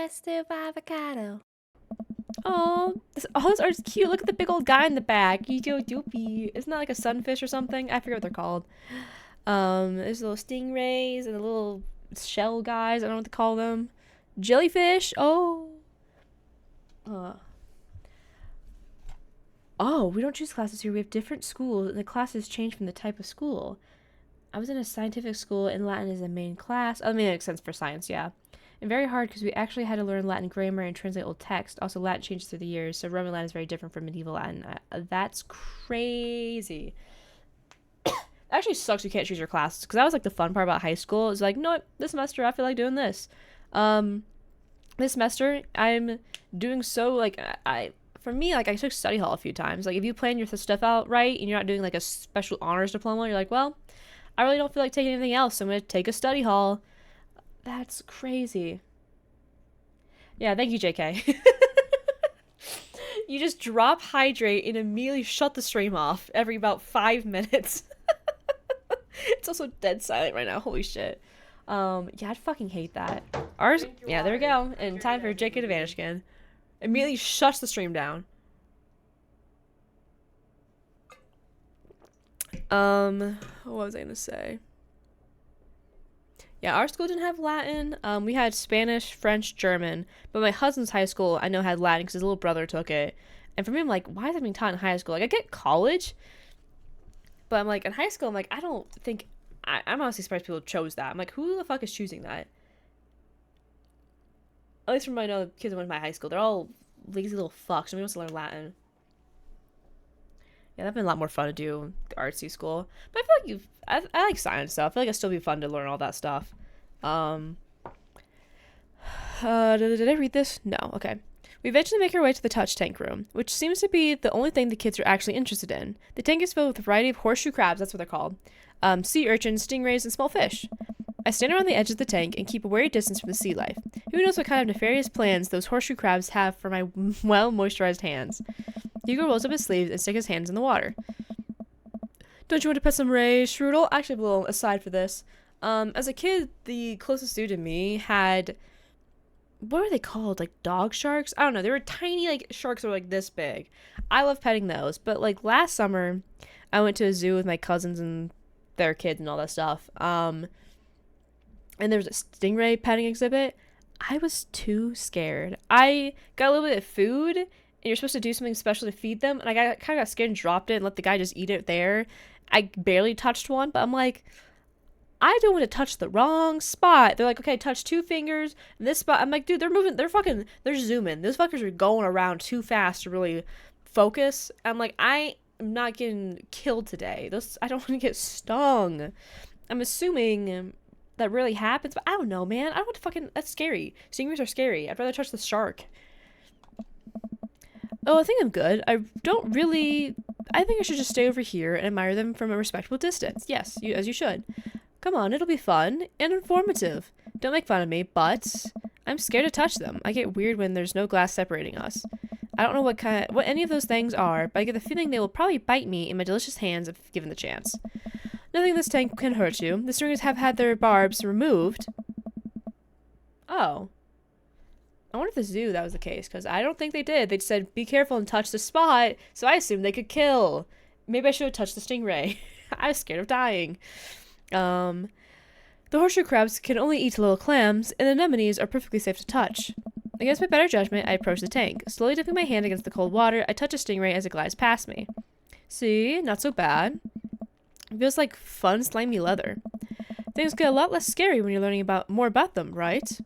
Festive Avacado. Oh, this art's cute. Look at the big old guy in the back. He's so doopy. Isn't that like a sunfish or something? I forget what they're called. There's little stingrays and the little shell guys. I don't know what to call them. Jellyfish. Oh. Uh. Oh, we don't choose classes here. We have different schools, and the classes change from the type of school. I was in a scientific school, and Latin is the main class. Oh, I mean, it makes sense for science, yeah. And very hard because we actually had to learn Latin grammar and translate old text. Also, Latin changes through the years, so Roman Latin is very different from medieval Latin. That's crazy. Actually sucks you can't choose your classes, because that was like the fun part about high school. It's like, no, this semester I feel like doing this. This semester I'm doing so like for me, like I took study hall a few times. Like if you plan your stuff out right and you're not doing like a special honors diploma, you're like, well, I really don't feel like taking anything else, so I'm gonna take a study hall. That's crazy. Yeah, thank you, JK. You just drop hydrate and immediately shut the stream off every about 5 minutes. It's also dead silent right now. Holy shit. Yeah, I'd fucking hate that. Ours, yeah, there we go. And time for JK to vanish again. Immediately shuts the stream down. What was I gonna say? Yeah, our school didn't have Latin. We had Spanish, French, German. But my husband's high school, I know, had Latin because his little brother took it. And for me, I'm like, why is that being taught in high school? Like, I get college, but I'm like, in high school, I'm like, I don't think... I'm honestly surprised people chose that. I'm like, who the fuck is choosing that? At least from my know kids that went to my high school, they're all lazy little fucks. Nobody wants to learn Latin. Yeah, that'd been a lot more fun to do the artsy school. But I feel like I like science stuff. I feel like it'd still be fun to learn all that stuff. Did I read this? No. Okay. We eventually make our way to the touch tank room, which seems to be the only thing the kids are actually interested in. The tank is filled with a variety of horseshoe crabs, that's what they're called, sea urchins, stingrays, and small fish. I stand around the edge of the tank and keep a wary distance from the sea life. Who knows what kind of nefarious plans those horseshoe crabs have for my well-moisturized hands. Hugo rolls up his sleeves and sticks his hands in the water. Don't you want to pet some rays, Strudel? Actually, I have a little aside for this. As a kid, the closest dude to me had... What are they called? Like dog sharks? I don't know. They were tiny, like, sharks that were, like, this big. I love petting those. But, like, last summer, I went to a zoo with my cousins and their kids and all that stuff. And there was a stingray petting exhibit. I was too scared. I got a little bit of food, and you're supposed to do something special to feed them, and I kind of got scared and dropped it and let the guy just eat it there. I barely touched one, but I'm like... I don't want to touch the wrong spot. They're like, okay, touch 2 fingers. And this spot, I'm like, dude, they're moving. They're zooming. Those fuckers are going around too fast to really focus. I'm like, I am not getting killed today. I don't want to get stung. I'm assuming that really happens, but I don't know, man. I don't want to fucking, that's scary. Stingrays are scary. I'd rather touch the shark. Oh, I think I'm good. I think I should just stay over here and admire them from a respectable distance. Yes, as you should. Come on, it'll be fun and informative. Don't make fun of me, but I'm scared to touch them. I get weird when there's no glass separating us. I don't know what any of those things are, but I get the feeling they will probably bite me in my delicious hands if given the chance. Nothing in this tank can hurt you. The stringers have had their barbs removed. Oh. I wonder if the zoo that was the case, because I don't think they did. They just said, be careful and touch the spot, so I assumed they could kill. Maybe I should have touched the stingray. I was scared of dying. The horseshoe crabs can only eat little clams, and the anemones are perfectly safe to touch. Against my better judgment, I approach the tank. Slowly dipping my hand against the cold water, I touch a stingray as it glides past me. See? Not so bad. It feels like fun, slimy leather. Things get a lot less scary when you're learning more about them, right?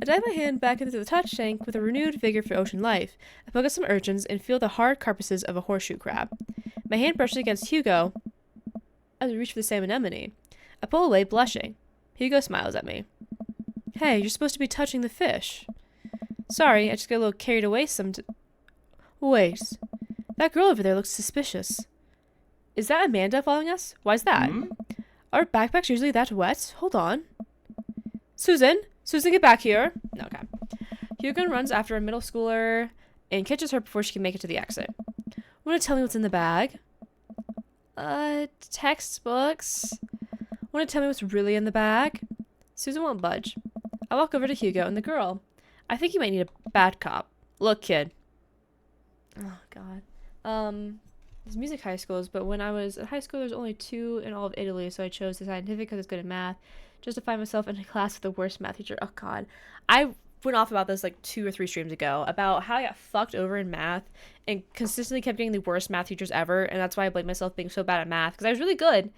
I dive my hand back into the touch tank with a renewed vigor for ocean life. I poke at some urchins and feel the hard carapaces of a horseshoe crab. My hand brushes against Hugo as we reach for the same anemone. I pull away, blushing. Hugo smiles at me. Hey, you're supposed to be touching the fish. Sorry, I just got a little carried away Wait. That girl over there looks suspicious. Is that Amanda following us? Why's that? Are backpacks usually that wet? Hold on. Susan, get back here. Okay. Hugo runs after a middle schooler and catches her before she can make it to the exit. Want to tell me what's in the bag? Textbooks. Want to tell me what's really in the bag? Susan won't budge. I walk over to Hugo and the girl. I think you might need a bad cop. Look, kid. Oh, God. There's music high schools, but when I was at high school, there's only 2 in all of Italy, so I chose the scientific because it's good at math, just to find myself in a class with the worst math teacher. Oh, God. I went off about this like 2 or 3 streams ago, about how I got fucked over in math and consistently kept getting the worst math teachers ever, and that's why I blame myself being so bad at math, because I was really good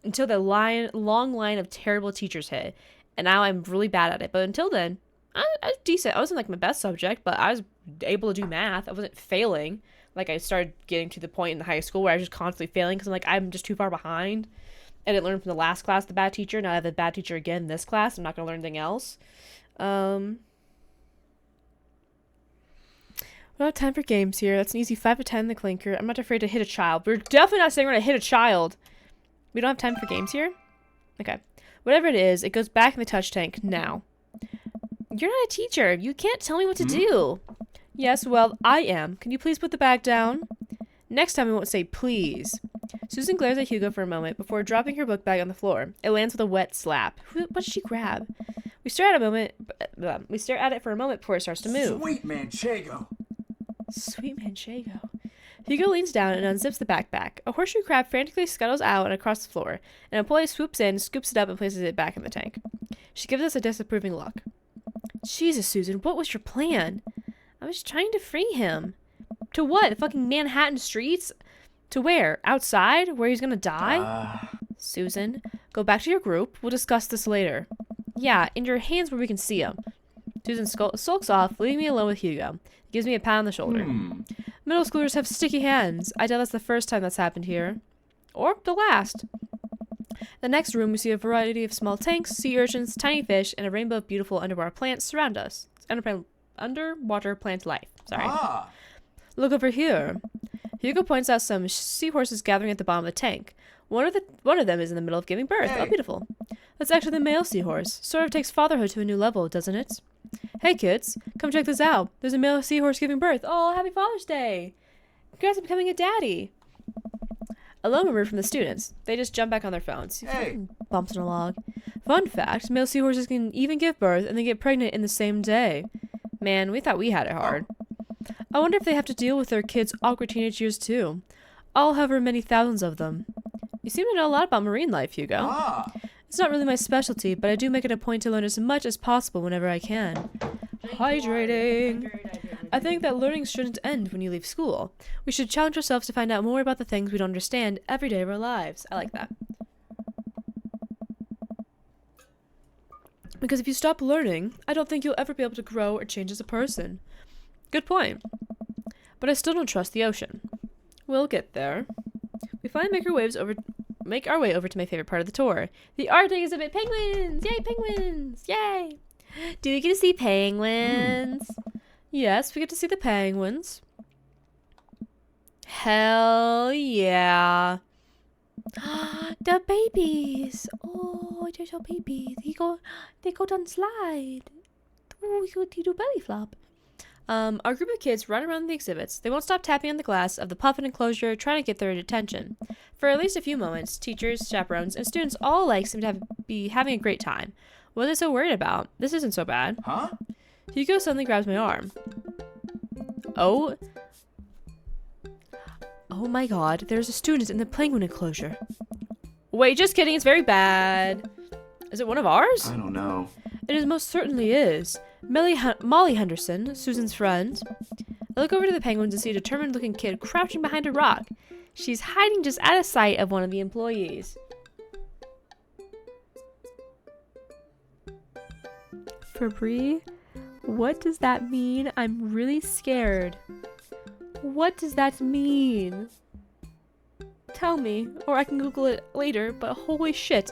until the long line of terrible teachers hit, and now I'm really bad at it. But until then, I was decent. I wasn't like my best subject, but I was able to do math. I wasn't failing. Like, I started getting to the point in high school where I was just constantly failing because I'm just too far behind. I didn't learn from the last class the bad teacher. Now I have the bad teacher again in this class. I'm not going to learn anything else. We don't have time for games here. That's an easy 5 to 10 in the clinker. I'm not afraid to hit a child. We're definitely not saying we're going to hit a child. We don't have time for games here? Okay. Whatever it is, it goes back in the touch tank now. You're not a teacher. You can't tell me what to do. Yes, well, I am. Can you please put the bag down? Next time I won't say please. Susan glares at Hugo for a moment before dropping her book bag on the floor. It lands with a wet slap. What did she grab? We stare at it for a moment before it starts to move. Sweet Manchego. Sweet Manchego. Hugo leans down and unzips the backpack. A horseshoe crab frantically scuttles out and across the floor. An employee swoops in, scoops it up, and places it back in the tank. She gives us a disapproving look. Jesus, Susan, what was your plan? I was trying to free him. To what? The fucking Manhattan streets? To where? Outside? Where he's gonna die? Susan, go back to your group. We'll discuss this later. Yeah, in your hands where we can see him. Susan sulks off, leaving me alone with Hugo. He gives me a pat on the shoulder. Middle schoolers have sticky hands. I doubt that's the first time that's happened here. Or the last. The next room, we see a variety of small tanks, sea urchins, tiny fish, and a rainbow of beautiful underwater plants surround us. Underwater plant life. Sorry. Look over here. Hugo points out some seahorses gathering at the bottom of the tank. One of them is in the middle of giving birth. Hey. Oh, beautiful. That's actually the male seahorse. Sort of takes fatherhood to a new level, doesn't it? Hey, kids. Come check this out. There's a male seahorse giving birth. Oh, happy Father's Day. Congrats on becoming a daddy. A lone murmur from the students. They just jump back on their phones. Hey. Bumps in a log. Fun fact, male seahorses can even give birth and then get pregnant in the same day. Man, we thought we had it hard. I wonder if they have to deal with their kids' awkward teenage years too. All however many thousands of them. You seem to know a lot about marine life, Hugo. It's not really my specialty, but I do make it a point to learn as much as possible whenever I can. Hydrating. I think that learning shouldn't end when you leave school. We should challenge ourselves to find out more about the things we don't understand every day of our lives. I like that. Because if you stop learning, I don't think you'll ever be able to grow or change as a person. Good point. But I still don't trust the ocean. We'll get there. We finally make our way over to my favorite part of the tour. The Arctic exhibit. Penguins! Yay, penguins! Yay! Do we get to see penguins? Yes, we get to see the penguins. Hell yeah. The babies. Oh, they're so babies. They go down slide. Oh, you do belly flop. Our group of kids run around the exhibits. They won't stop tapping on the glass of the puffin enclosure, trying to get their attention. For at least a few moments, teachers, chaperones, and students all alike seem to be having a great time. What are they so worried about? This isn't so bad. Huh? Hugo suddenly grabs my arm. Oh my god, there's a student in the penguin enclosure. Wait, just kidding, it's very bad. Is it one of ours? I don't know. It most certainly is. Molly Henderson, Susan's friend. I look over to the penguins and see a determined-looking kid crouching behind a rock. She's hiding just out of sight of one of the employees. Fabri, what does that mean? I'm really scared. What does that mean? Tell me, or I can Google it later, but holy shit.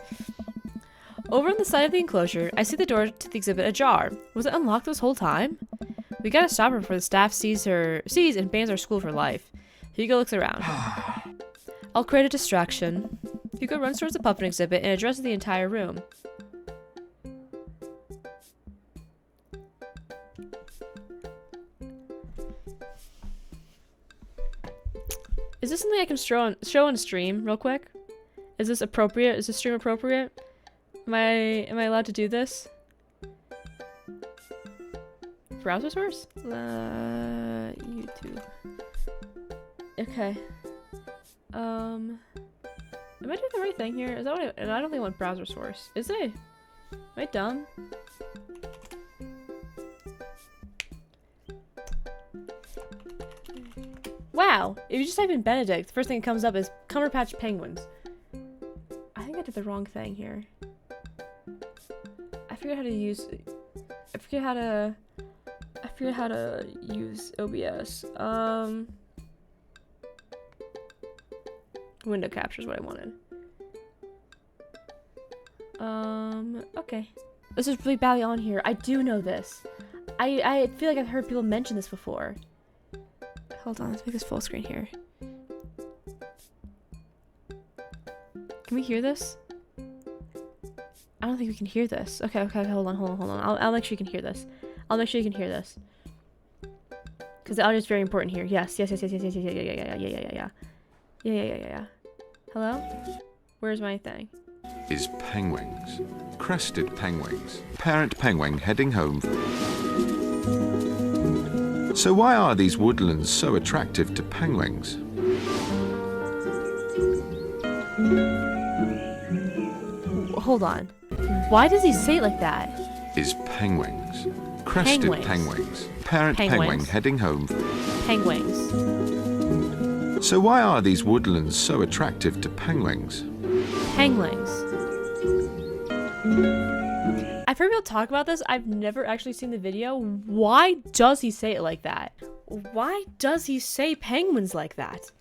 Over on the side of the enclosure, I see the door to the exhibit ajar. Was it unlocked this whole time? We gotta stop her before the staff sees and bans our school for life. Hugo looks around. I'll create a distraction. Hugo runs towards the puppet exhibit and addresses the entire room. Is this something I can show on stream real quick? Is this appropriate? Is this stream appropriate? Am I allowed to do this? browser source? YouTube. Okay. Am I doing the right thing here? Is that what I don't think I want browser source. Is it? Am I dumb? Wow! If you just type in Benedict, the first thing that comes up is Cumberpatch Penguins. I think I did the wrong thing here. I forget how to use OBS. Window capture is what I wanted. Okay. This is really badly on here. I do know this. I feel like I've heard people mention this before. Hold on, let's make this full screen here. Can we hear this? I don't think we can hear this. Okay, hold on. I'll make sure you can hear this. I'll make sure you can hear this. Because the audio is very important here. Yes. Yeah. Hello? Where's my thing? Is penguins. Crested penguins. Parent penguin heading home. So why are these woodlands so attractive to penguins? Hold on. Why does he say it like that? Is penguins. Crested penguins. Parent penguin heading home. Penguins. So why are these woodlands so attractive to penguins? Penguins. I've heard people talk about this. I've never actually seen the video. Why does he say it like that? Why does he say penguins like that?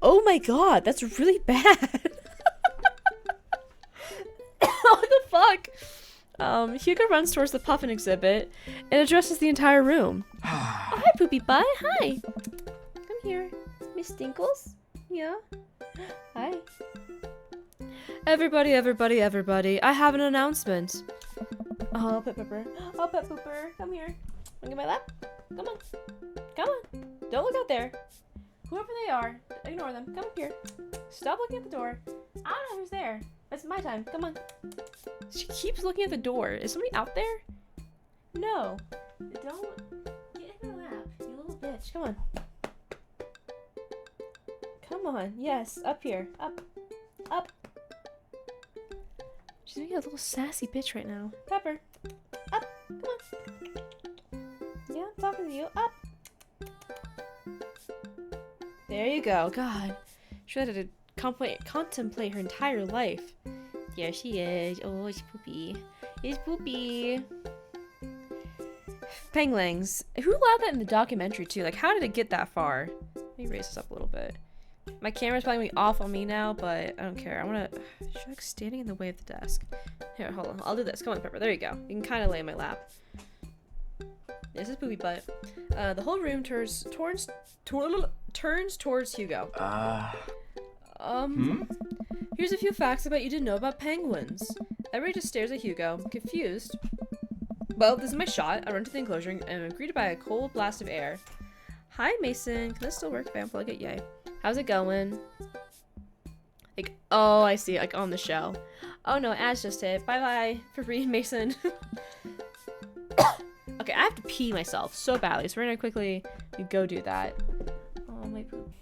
Oh my god, that's really bad. What the fuck? Hugo runs towards the puffin exhibit and addresses the entire room. Oh, hi, Poopy Butt. Hi. Come here. Miss Stinkles? Yeah. Hi. Everybody. I have an announcement. Oh, Pet Pepper. Oh, Pet Pooper. Come here. Wanna get my lap? Come on. Don't look out there. Whoever they are, ignore them. Come up here. Stop looking at the door. I don't know who's there. It's my time. Come on. She keeps looking at the door. Is somebody out there? No. Don't get in my lap, you little bitch. Come on. Come on. Yes. Up here. Up. She's being a little sassy bitch right now. Pepper. Up. Come on. Yeah, I'm talking to you. Up. There you go. God. She had to contemplate her entire life. There she is. Oh, it's Poopy. It's Poopy. Penguins. Who allowed that in the documentary too? Like, how did it get that far? Let me raise this up a little bit. My camera's probably gonna be off on me now, but I don't care. I wanna... She's like standing in the way of the desk. Here, hold on. I'll do this. Come on, Pepper. There you go. You can kind of lay in my lap. This is Poopy Butt. The whole room turns towards Hugo. Here's a few facts about you didn't know about penguins. Everybody just stares at Hugo, confused. Well, this is my shot. I run to the enclosure and I'm greeted by a cold blast of air. Hi, Mason. Can this still work if I unplug it? Yay. How's it going? Like, oh, I see. Like, on the show. Oh, no. Ads just hit. Bye-bye for reading, Mason. Okay, I have to pee myself so badly, so we're gonna quickly go do that. Oh, my poop.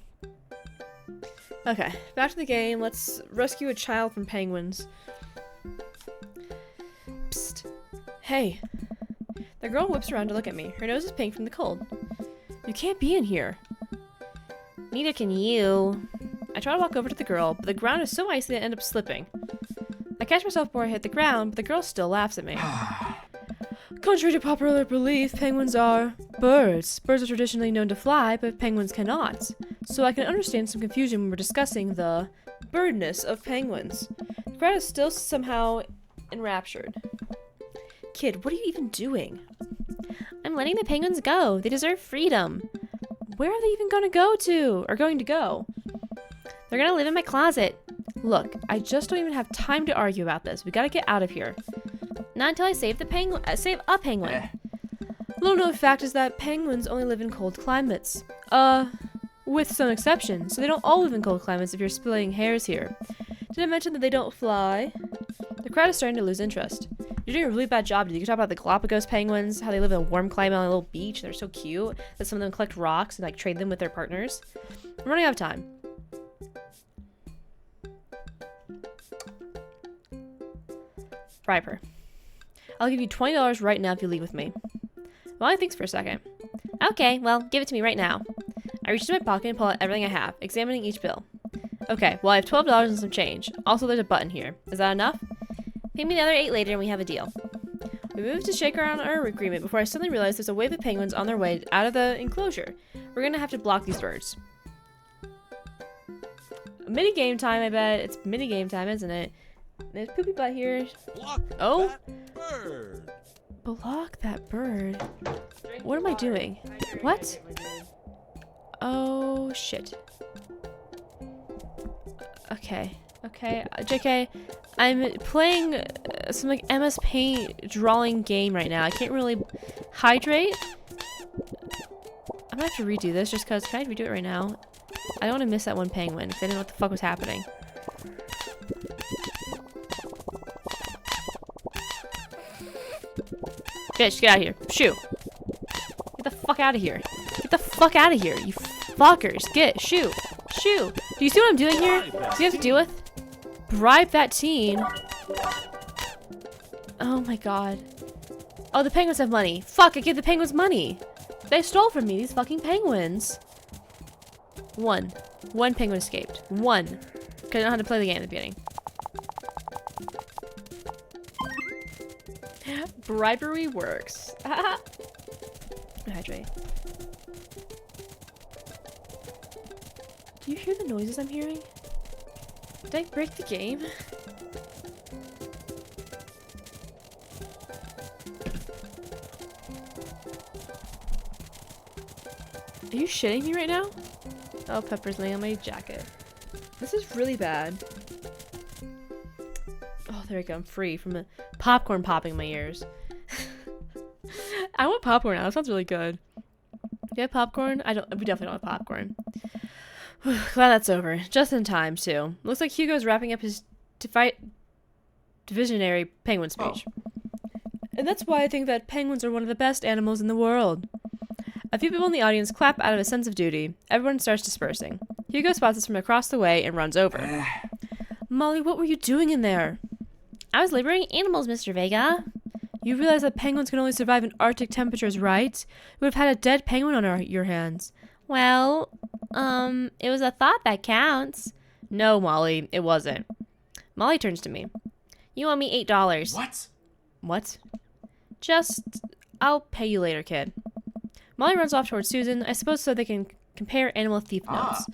Okay, back to the game. Let's rescue a child from penguins. Psst. Hey. The girl whips around to look at me. Her nose is pink from the cold. You can't be in here. Neither can you. I try to walk over to the girl, but the ground is so icy that I end up slipping. I catch myself before I hit the ground, but the girl still laughs at me. Contrary to popular belief, penguins are birds. Birds are traditionally known to fly, but penguins cannot. So I can understand some confusion when we're discussing the birdness of penguins. The crowd is still somehow enraptured. Kid, what are you even doing? I'm letting the penguins go. They deserve freedom. Where are they even going to go? They're going to live in my closet. Look, I just don't even have time to argue about this. We got to get out of here. Not until I save a penguin. Little known fact is that penguins only live in cold climates. With some exceptions. So they don't all live in cold climates if you're splitting hairs here. Did I mention that they don't fly? The crowd is starting to lose interest. You're doing a really bad job, dude. You can talk about the Galapagos penguins, how they live in a warm climate on a little beach. They're so cute that some of them collect rocks and like trade them with their partners. I'm running out of time. Bribe her. I'll give you $20 right now if you leave with me. Molly thinks for a second. Okay, well, give it to me right now. I reach into my pocket and pull out everything I have, examining each bill. Okay, well, I have $12 and some change. Also, there's a button here. Is that enough? Pay me the other 8 later and we have a deal. We move to shake around our agreement before I suddenly realize there's a wave of penguins on their way out of the enclosure. We're gonna have to block these birds. Mini game time, I bet. It's mini game time, isn't it? There's Poopy Butt here. Block Oh! that bird. Block that bird. What am I doing? What? Oh, shit. Okay. Okay, JK, I'm playing some like MS Paint drawing game right now. I can't really hydrate. I'm gonna have to redo this just because. Can I redo it right now? I don't want to miss that one penguin because I didn't know what the fuck was happening. Bitch, get out of here. Shoo. Get the fuck out of here. Get the fuck out of here, you fuckers. Shoo. Shoo. Do you see what I'm doing here? Do you have to deal with? Bribe that teen. Oh my god. Oh, the penguins have money. Fuck, I gave the penguins money. They stole from me, these fucking penguins. One penguin escaped. One. Because I don't know how to play the game at the beginning. Bribery works. Hydrate. Do you hear the noises I'm hearing? Did I break the game? Are you shitting me right now? Oh, Pepper's laying on my jacket. This is really bad. Oh, there we go. I'm free from the popcorn popping in my ears. I want popcorn now. That sounds really good. Do you have popcorn? We definitely don't have popcorn. Glad that's over. Just in time, too. Looks like Hugo's wrapping up his divisionary penguin speech. And that's why I think that penguins are one of the best animals in the world. A few people in the audience clap out of a sense of duty. Everyone starts dispersing. Hugo spots us from across the way and runs over. Molly, what were you doing in there? I was liberating animals, Mr. Vega. You realize that penguins can only survive in Arctic temperatures, right? You would have had a dead penguin on your hands. Well, it was a thought that counts. No, Molly, it wasn't. Molly turns to me. You owe me $8. What? What? I'll pay you later, kid. Molly runs off towards Susan, I suppose so they can compare animal thief notes.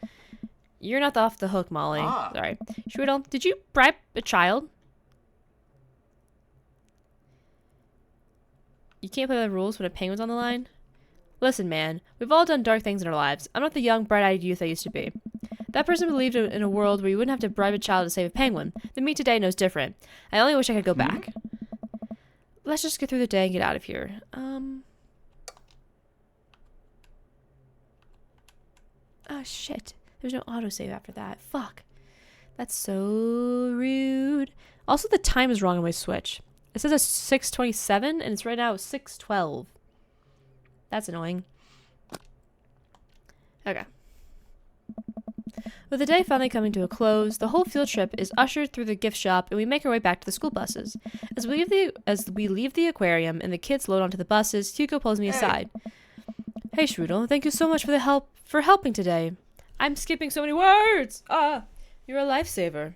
You're not off the hook, Molly. Sorry. Strudel, did you bribe a child? You can't play by the rules when a penguin's on the line? Listen, man, we've all done dark things in our lives. I'm not the young, bright-eyed youth I used to be. That person believed in a world where you wouldn't have to bribe a child to save a penguin. The me today knows different. I only wish I could go back. Let's just get through the day and get out of here. Oh, shit. There's no autosave after that. Fuck. That's so rude. Also, the time is wrong on my Switch. It says it's 6:27, and it's right now 6:12. That's annoying. Okay. With the day finally coming to a close, the whole field trip is ushered through the gift shop, and we make our way back to the school buses. As we leave the aquarium and the kids load onto the buses, Hugo pulls me aside. Hey, Strudel, thank you so much for helping today. I'm skipping so many words. You're a lifesaver.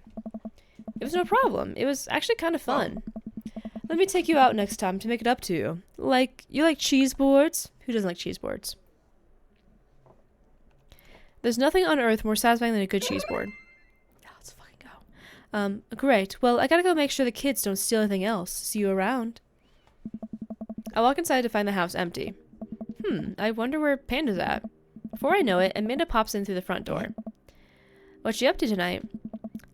It was no problem. It was actually kind of fun. Let me take you out next time to make it up to you. You like cheese boards? Who doesn't like cheese boards? There's nothing on earth more satisfying than a good cheese board. Oh, let's fucking go. Great. Well, I gotta go make sure the kids don't steal anything else. See you around. I walk inside to find the house empty. I wonder where Panda's at. Before I know it, Amanda pops in through the front door. What's she up to tonight?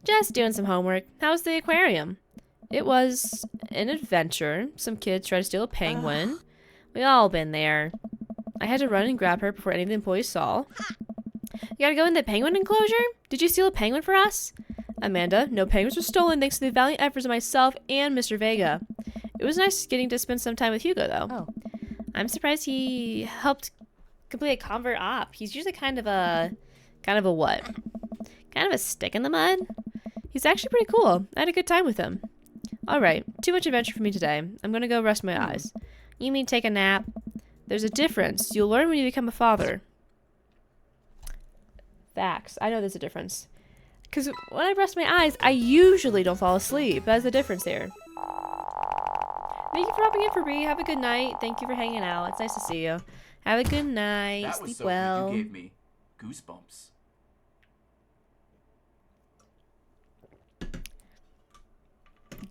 Just doing some homework. How's the aquarium? It was an adventure. Some kids tried to steal a penguin. We all been there. I had to run and grab her before any of the employees saw. You gotta go in the penguin enclosure? Did you steal a penguin for us? Amanda, no penguins were stolen thanks to the valiant efforts of myself and Mr. Vega. It It was nice getting to spend some time with Hugo, though. Oh. I'm surprised he helped complete a convert op. He's usually kind of a what? Kind of a stick in the mud. He's actually pretty cool. I had a good time with him. All right, too much adventure for me today. I'm gonna go rest my eyes. You mean take a nap? There's a difference. You'll learn when you become a father. Facts. I know there's a difference. Because when I rest my eyes, I usually don't fall asleep. That's the difference there. Thank you for hopping in for me. Have a good night. Thank you for hanging out. It's nice to see you. Have a good night. That was Sleep so well. good. You gave me goosebumps.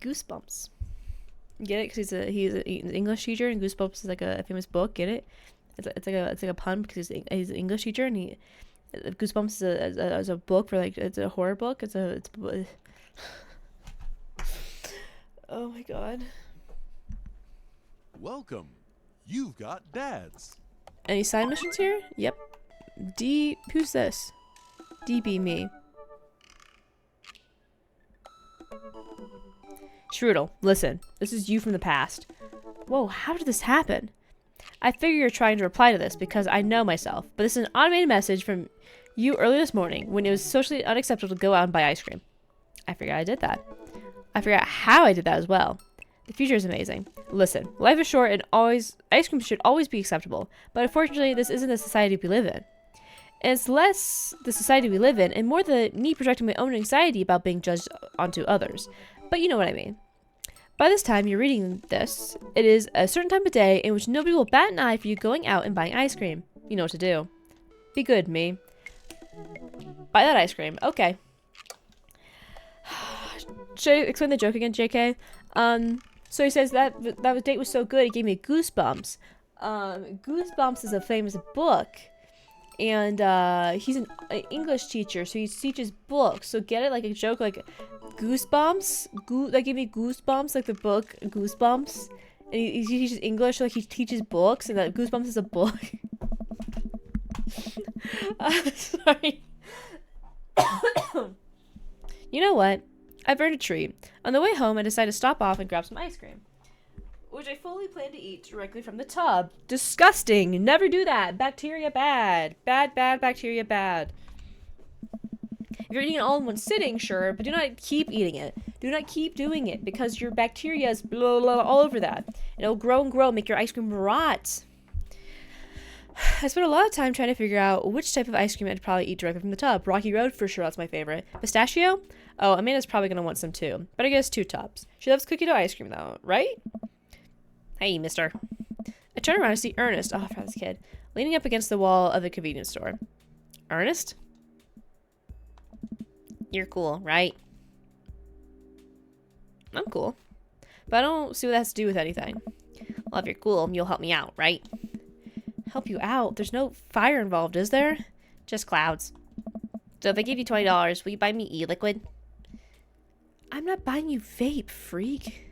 Goosebumps. Get it? Because he's an English teacher, and Goosebumps is like a famous book. Get it? It's like a pun because he's an English teacher, and Goosebumps is a book for like it's a horror book. It's oh my god. Welcome. You've got dads. Any side missions here? Yep. Who's this? DB me. Strudel, listen. This is you from the past. Whoa, how did this happen? I figure you're trying to reply to this because I know myself, but this is an automated message from you early this morning when it was socially unacceptable to go out and buy ice cream. I figured I did that. I figured out how I did that as well. The future is amazing. Listen, life is short and ice cream should always be acceptable, but unfortunately this isn't the society we live in. And it's less the society we live in and more the me projecting my own anxiety about being judged onto others. But you know what I mean. By this time you're reading this, it is a certain time of day in which nobody will bat an eye for you going out and buying ice cream. You know what to do. Be good, me. Buy that ice cream. Okay. Should I explain the joke again, JK? So he says that date was so good it gave me goosebumps. Goosebumps is a famous book. And he's an English teacher, so he teaches books. So get it, like a joke, like Goosebumps. That gave me goosebumps, like the book Goosebumps. And he teaches English, so like he teaches books, and that Goosebumps is a book. Sorry. You know what? I've earned a treat. On the way home, I decided to stop off and grab some ice cream, which I fully plan to eat directly from the tub. Disgusting. Never do that. Bacteria bad. Bad bacteria bad. If you're eating it all in one sitting, sure, but do not keep eating it. Do not keep doing it because your bacteria is blah, blah, blah, all over that. And it'll grow and grow, make your ice cream rot. I spent a lot of time trying to figure out which type of ice cream I'd probably eat directly from the tub. Rocky Road, for sure, that's my favorite. Pistachio? Oh, Amanda's probably going to want some too. But I guess 2 tubs. She loves cookie dough ice cream though, right? Hey, mister. I turn around to see Ernest, oh, for this kid, leaning up against the wall of the convenience store. Ernest? You're cool, right? I'm cool. But I don't see what that has to do with anything. Well, if you're cool, you'll help me out, right? Help you out? There's no fire involved, is there? Just clouds. So if I give you $20, will you buy me e-liquid? I'm not buying you vape, freak.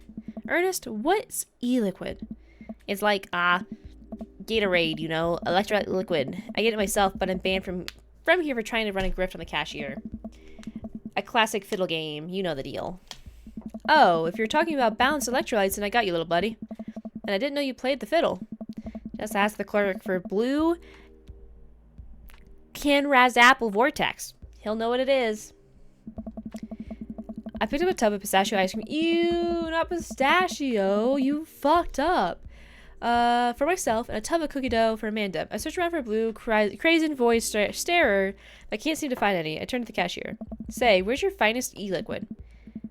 Ernest, what's e-liquid? It's like, Gatorade, you know, electrolyte liquid. I get it myself, but I'm banned from here for trying to run a grift on the cashier. A classic fiddle game, you know the deal. Oh, if you're talking about balanced electrolytes, then I got you, little buddy. And I didn't know you played the fiddle. Just ask the clerk for blue Canraz Apple Vortex. He'll know what it is. I picked up a tub of pistachio ice cream. Ew, not pistachio. You fucked up. For myself, and a tub of cookie dough for Amanda. I searched around for a blue, crazy voice starer, but I can't seem to find any. I turned to the cashier. Say, where's your finest e-liquid?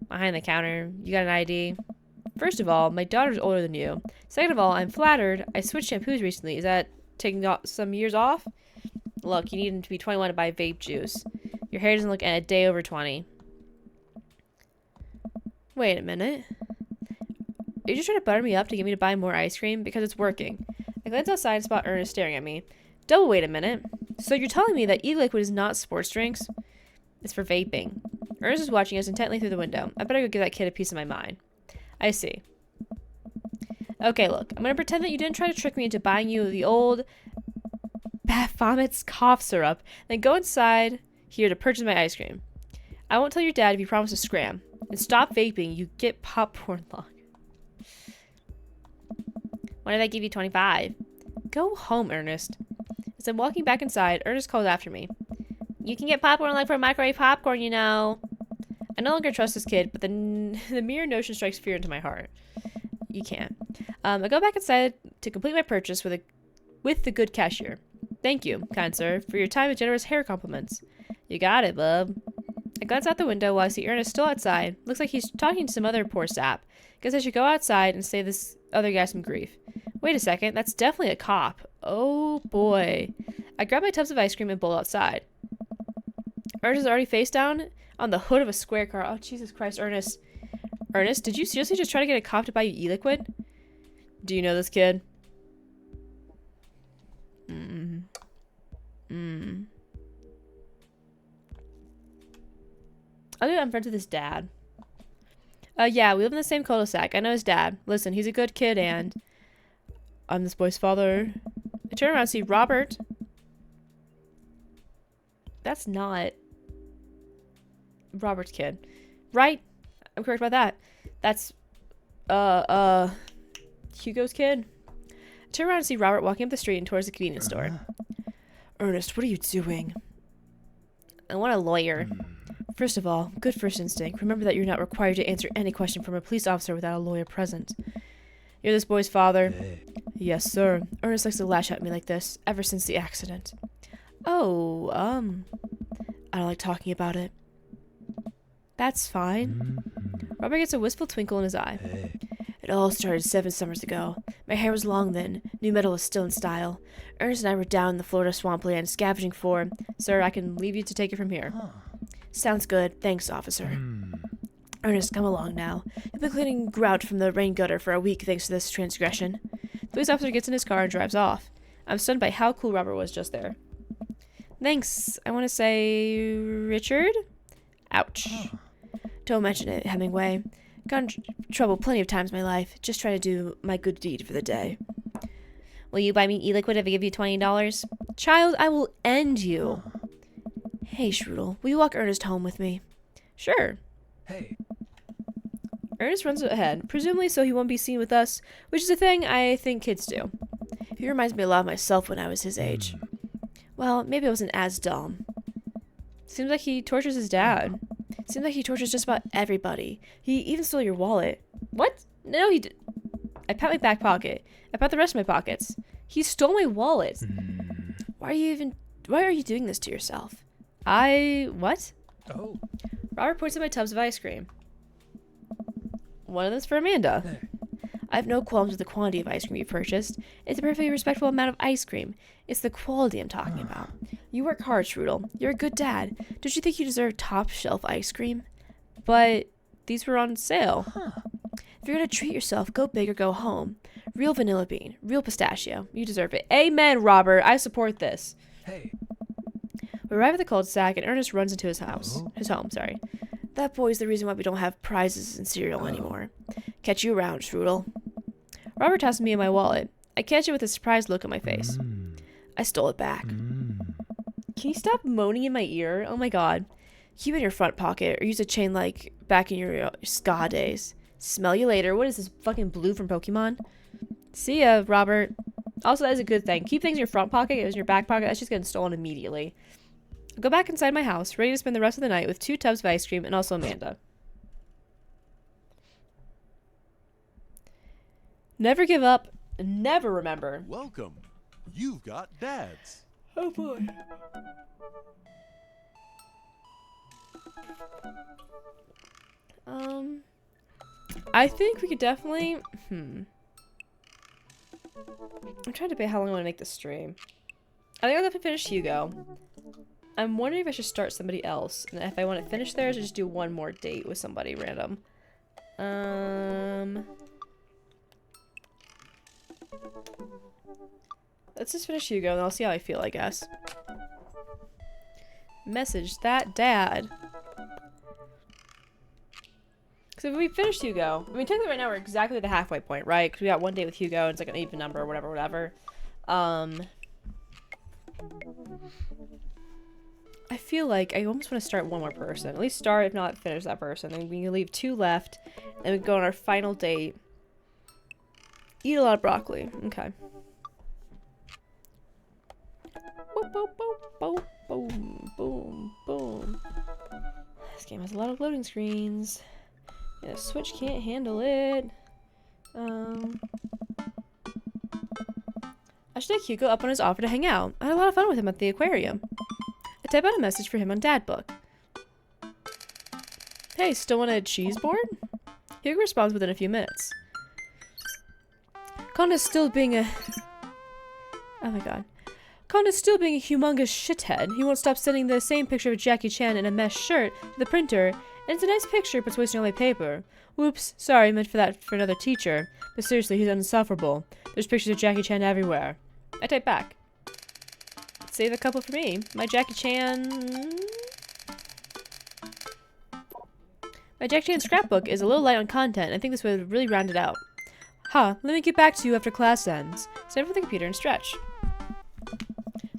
Behind the counter. You got an ID? First of all, my daughter's older than you. Second of all, I'm flattered. I switched shampoos recently. Is that taking some years off? Look, you need to be 21 to buy vape juice. Your hair doesn't look a day over 20. Wait a minute. Are you just trying to butter me up to get me to buy more ice cream? Because it's working. I glance outside and spot Ernest staring at me. Double wait a minute. So you're telling me that e-liquid is not sports drinks? It's for vaping. Ernest is watching us intently through the window. I better go give that kid a piece of my mind. I see. Okay, look. I'm going to pretend that you didn't try to trick me into buying you the old Baphomet's cough syrup, then go inside here to purchase my ice cream. I won't tell your dad if you promise to scram. And stop vaping, you get popcorn lung. What if I give you 25? Go home, Ernest. As I'm walking back inside, Ernest calls after me. You can get popcorn like for microwave popcorn, you know. I no longer trust this kid, but the mere notion strikes fear into my heart. You can't. I go back inside to complete my purchase with the good cashier. Thank you, kind sir, for your time and generous hair compliments. You got it, bub. I glance out the window while I see Ernest still outside. Looks like he's talking to some other poor sap. Guess I should go outside and save this other guy some grief. Wait a second, that's definitely a cop. Oh boy. I grab my tubs of ice cream and bowl outside. Ernest is already face down on the hood of a square car. Oh, Jesus Christ, Ernest. Ernest, did you seriously just try to get a cop to buy you e-liquid? Do you know this kid? I'm friends with his dad. Yeah, we live in the same cul-de-sac. I know his dad. Listen, he's a good kid and... I'm this boy's father. I turn around and see Robert. That's not... Robert's kid. Right? I'm correct about that. That's... Hugo's kid. I turn around and see Robert walking up the street and towards the convenience store. Ernest, what are you doing? I want a lawyer. First of all, good first instinct. Remember that you're not required to answer any question from a police officer without a lawyer present. You're this boy's father? Hey. Yes, sir. Ernest likes to lash at me like this, ever since the accident. Oh, I don't like talking about it. That's fine. Robert gets a wistful twinkle in his eye. Hey. It all started 7 summers ago. My hair was long then. New metal was still in style. Ernest and I were down in the Florida swampland scavenging for... Sir, I can leave you to take it from here. Sounds good. Thanks, officer. Ernest, come along now. You've been cleaning grout from the rain gutter for a week thanks to this transgression. The police officer gets in his car and drives off. I'm stunned by how cool Robert was just there. Thanks. I want to say... Richard? Ouch. Don't mention it, Hemingway. Got in trouble plenty of times in my life. Just try to do my good deed for the day. Will you buy me e-liquid if I give you $20? Child, I will end you. Hey, Strudel, will you walk Ernest home with me? Sure. Hey. Ernest runs ahead, presumably so he won't be seen with us, which is a thing I think kids do. He reminds me a lot of myself when I was his age. Well, maybe I wasn't as dumb. Seems like he tortures his dad. Seems like he tortures just about everybody. He even stole your wallet. What? No, he did. I pat my back pocket. I pat the rest of my pockets. He stole my wallet. Why are you doing this to yourself? What? Oh. Robert points at my tubs of ice cream. One of them's for Amanda. There. I have no qualms with the quantity of ice cream you purchased. It's a perfectly respectable amount of ice cream. It's the quality I'm talking about. You work hard, Strudel. You're a good dad. Don't you think you deserve top shelf ice cream? But these were on sale. If you're gonna treat yourself, go big or go home. Real vanilla bean, real pistachio. You deserve it. Amen, Robert. I support this. Hey. We arrive at the cul-de-sac and Ernest runs into his house. His home, sorry. That boy's the reason why we don't have prizes in cereal anymore. Catch you around, Strudel. Robert tosses me in my wallet. I catch it with a surprised look on my face. I stole it back. Can you stop moaning in my ear? Oh my god. Keep it in your front pocket or use a chain like back in your ska days. Smell you later. What is this, fucking blue from Pokemon? See ya, Robert. Also, that is a good thing. Keep things in your front pocket. It was in your back pocket. That's just getting stolen immediately. I go back inside my house, ready to spend the rest of the night with 2 tubs of ice cream and also Amanda. Never give up. Never remember. Welcome. You've got dads. Oh boy. I think we could definitely... I'm trying to debate how long I want to make this stream. I think I'll have to finish Hugo. I'm wondering if I should start somebody else. And if I want to finish theirs, or just do one more date with somebody random. Let's just finish Hugo and I'll see how I feel, I guess. Message that dad. Because if we finish Hugo, I mean, technically right now we're exactly at the halfway point, right? Because we got one date with Hugo and it's like an even number or whatever. I feel like I almost want to start one more person. At least start, if not finish that person. Then we can leave 2 left. And we can go on our final date. Eat a lot of broccoli. Okay. Boom, boom, boom, boom, boom, boom, boom. This game has a lot of loading screens. Yeah, Switch can't handle it. I should take Hugo up on his offer to hang out. I had a lot of fun with him at the aquarium. I type out a message for him on Dadbook. Hey, still want a cheese board? Hugo responds within a few minutes. Conda's still being a... Oh my god. Conda's still being a humongous shithead. He won't stop sending the same picture of Jackie Chan in a mesh shirt to the printer, and it's a nice picture, but it's wasting all my paper. Whoops, sorry, meant for that for another teacher. But seriously, he's insufferable. There's pictures of Jackie Chan everywhere. I type back. Save a couple for me. My Jackie Chan scrapbook is a little light on content. I think this would really round it out. Let me get back to you after class ends. Stand for the computer and stretch.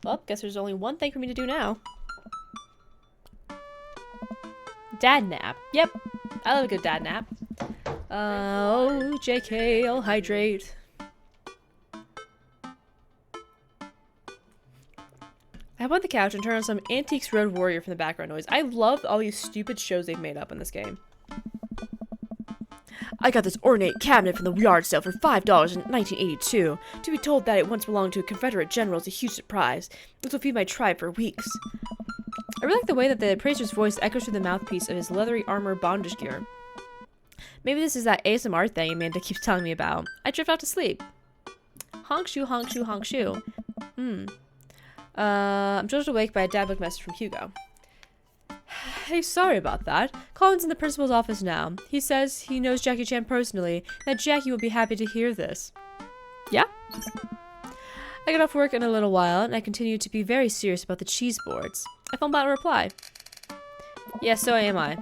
Well, guess there's only one thing for me to do now. Dad nap. Yep, I love a good dad nap. Oh, JK, I'll hydrate. I hop on the couch and turn on some Antiques Road Warrior from the background noise. I love all these stupid shows they've made up in this game. I got this ornate cabinet from the yard sale for $5 in 1982. To be told that it once belonged to a Confederate general is a huge surprise. This will feed my tribe for weeks. I really like the way that the appraiser's voice echoes through the mouthpiece of his leathery armor bondage gear. Maybe this is that ASMR thing Amanda keeps telling me about. I drift off to sleep. Honk shoe, honk shoe, honk shoe. I'm jolted awake by a Dadbook message from Hugo. Hey, sorry about that. Colin's in the principal's office now. He says he knows Jackie Chan personally, and that Jackie will be happy to hear this. Yeah? I get off work in a little while, and I continue to be very serious about the cheese boards. I fumble out a reply. Yes, so am I.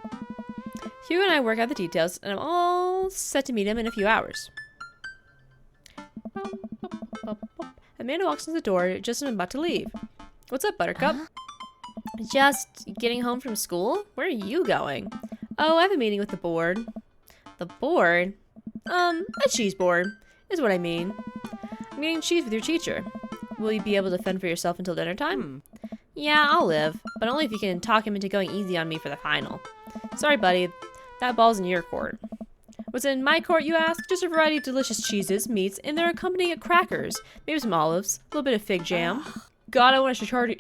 Hugo and I work out the details, and I'm all set to meet him in a few hours. Amanda walks in the door just as I'm about to leave. What's up, Buttercup? Just getting home from school? Where are you going? Oh, I have a meeting with the board. The board? A cheese board, is what I mean. I'm getting cheese with your teacher. Will you be able to fend for yourself until dinner time? Yeah, I'll live, but only if you can talk him into going easy on me for the final. Sorry, buddy. That ball's in your court. What's in my court, you ask? Just a variety of delicious cheeses, meats, and their accompanying crackers. Maybe some olives, a little bit of fig jam. God, I want a charcuterie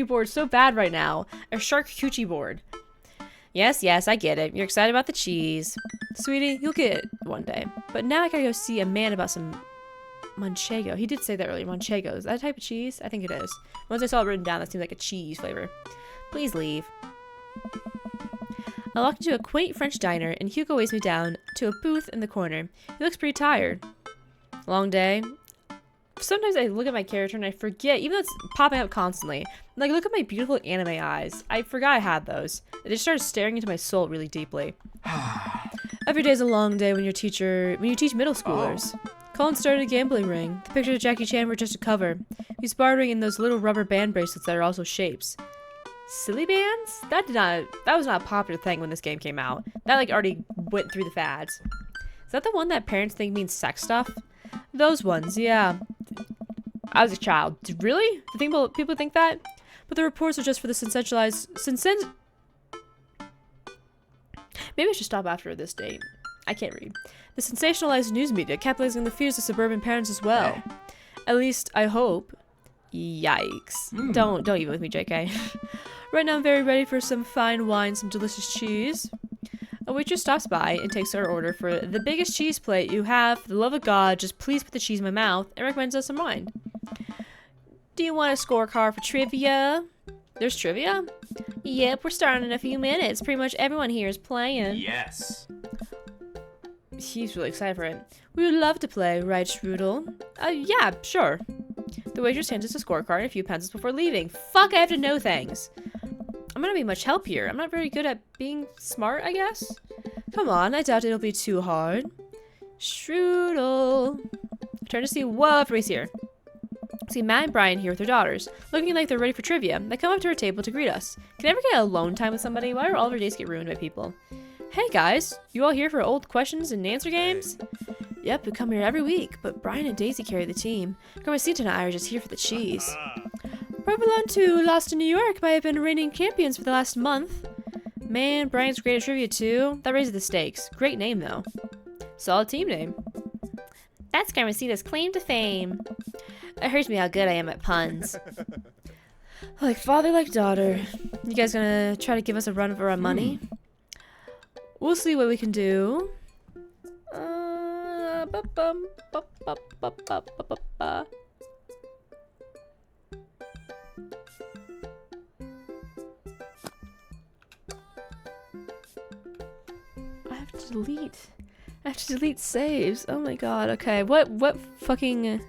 board so bad right now. A charcuterie board. Yes, I get it. You're excited about the cheese. Sweetie, you'll get it one day. But now I gotta go see a man about some manchego. He did say that earlier. Manchego. Is that a type of cheese? I think it is. Once I saw it written down, that seemed like a cheese flavor. Please leave. I walk into a quaint French diner, and Hugo weighs me down to a booth in the corner. He looks pretty tired. Long day. Sometimes I look at my character and I forget, even though it's popping up constantly. Like, look at my beautiful anime eyes. I forgot I had those. They just started staring into my soul really deeply. Every day's a long day when you teach middle schoolers. Colin started a gambling ring. The pictures of Jackie Chan were just a cover. He's bartering in those little rubber band bracelets that are also shapes. Silly bands? That was not a popular thing when this game came out. That like already went through the fads. Is that the one that parents think means sex stuff? Those ones, yeah. I was a child. Really? People think that? But the reports are just for the sensationalized... Maybe I should stop after this date. I can't read. The sensationalized news media capitalizing the fears of suburban parents as well. At least, I hope. Yikes. Don't even with me, JK. Right now I'm very ready for some fine wine, some delicious cheese. A waitress stops by and takes our order for the biggest cheese plate you have. For the love of God, just please put the cheese in my mouth, and recommends us some wine. Do you want a scorecard for trivia? There's trivia? Yep, we're starting in a few minutes. Pretty much everyone here is playing. Yes. He's really excited for it. We would love to play, right, Strudel? Yeah, sure. The waitress hands us a scorecard and a few pencils before leaving. Fuck, I have to know things. I'm not being much help here. I'm not very good at being smart, I guess. Come on, I doubt it'll be too hard. Strudel. I'm trying to see. Whoa, everybody's here. See Matt and Brian here with their daughters, looking like they're ready for trivia. They come up to our table to greet us. Can I ever get alone time with somebody? Why do all of our days get ruined by people? Hey guys, you all here for old questions and answer games? Yep, we come here every week, but Brian and Daisy carry the team. Carmencita and I are just here for the cheese. Provolone, who lost to New York, might have been reigning champions for the last month. Man, Brian's great at trivia too. That raises the stakes. Great name though. Solid team name. That's Carmencita's claim to fame. It hurts me how good I am at puns. Like father, like daughter. You guys gonna try to give us a run for our money? We'll see what we can do. I have to delete saves. Oh my god. Okay. What fucking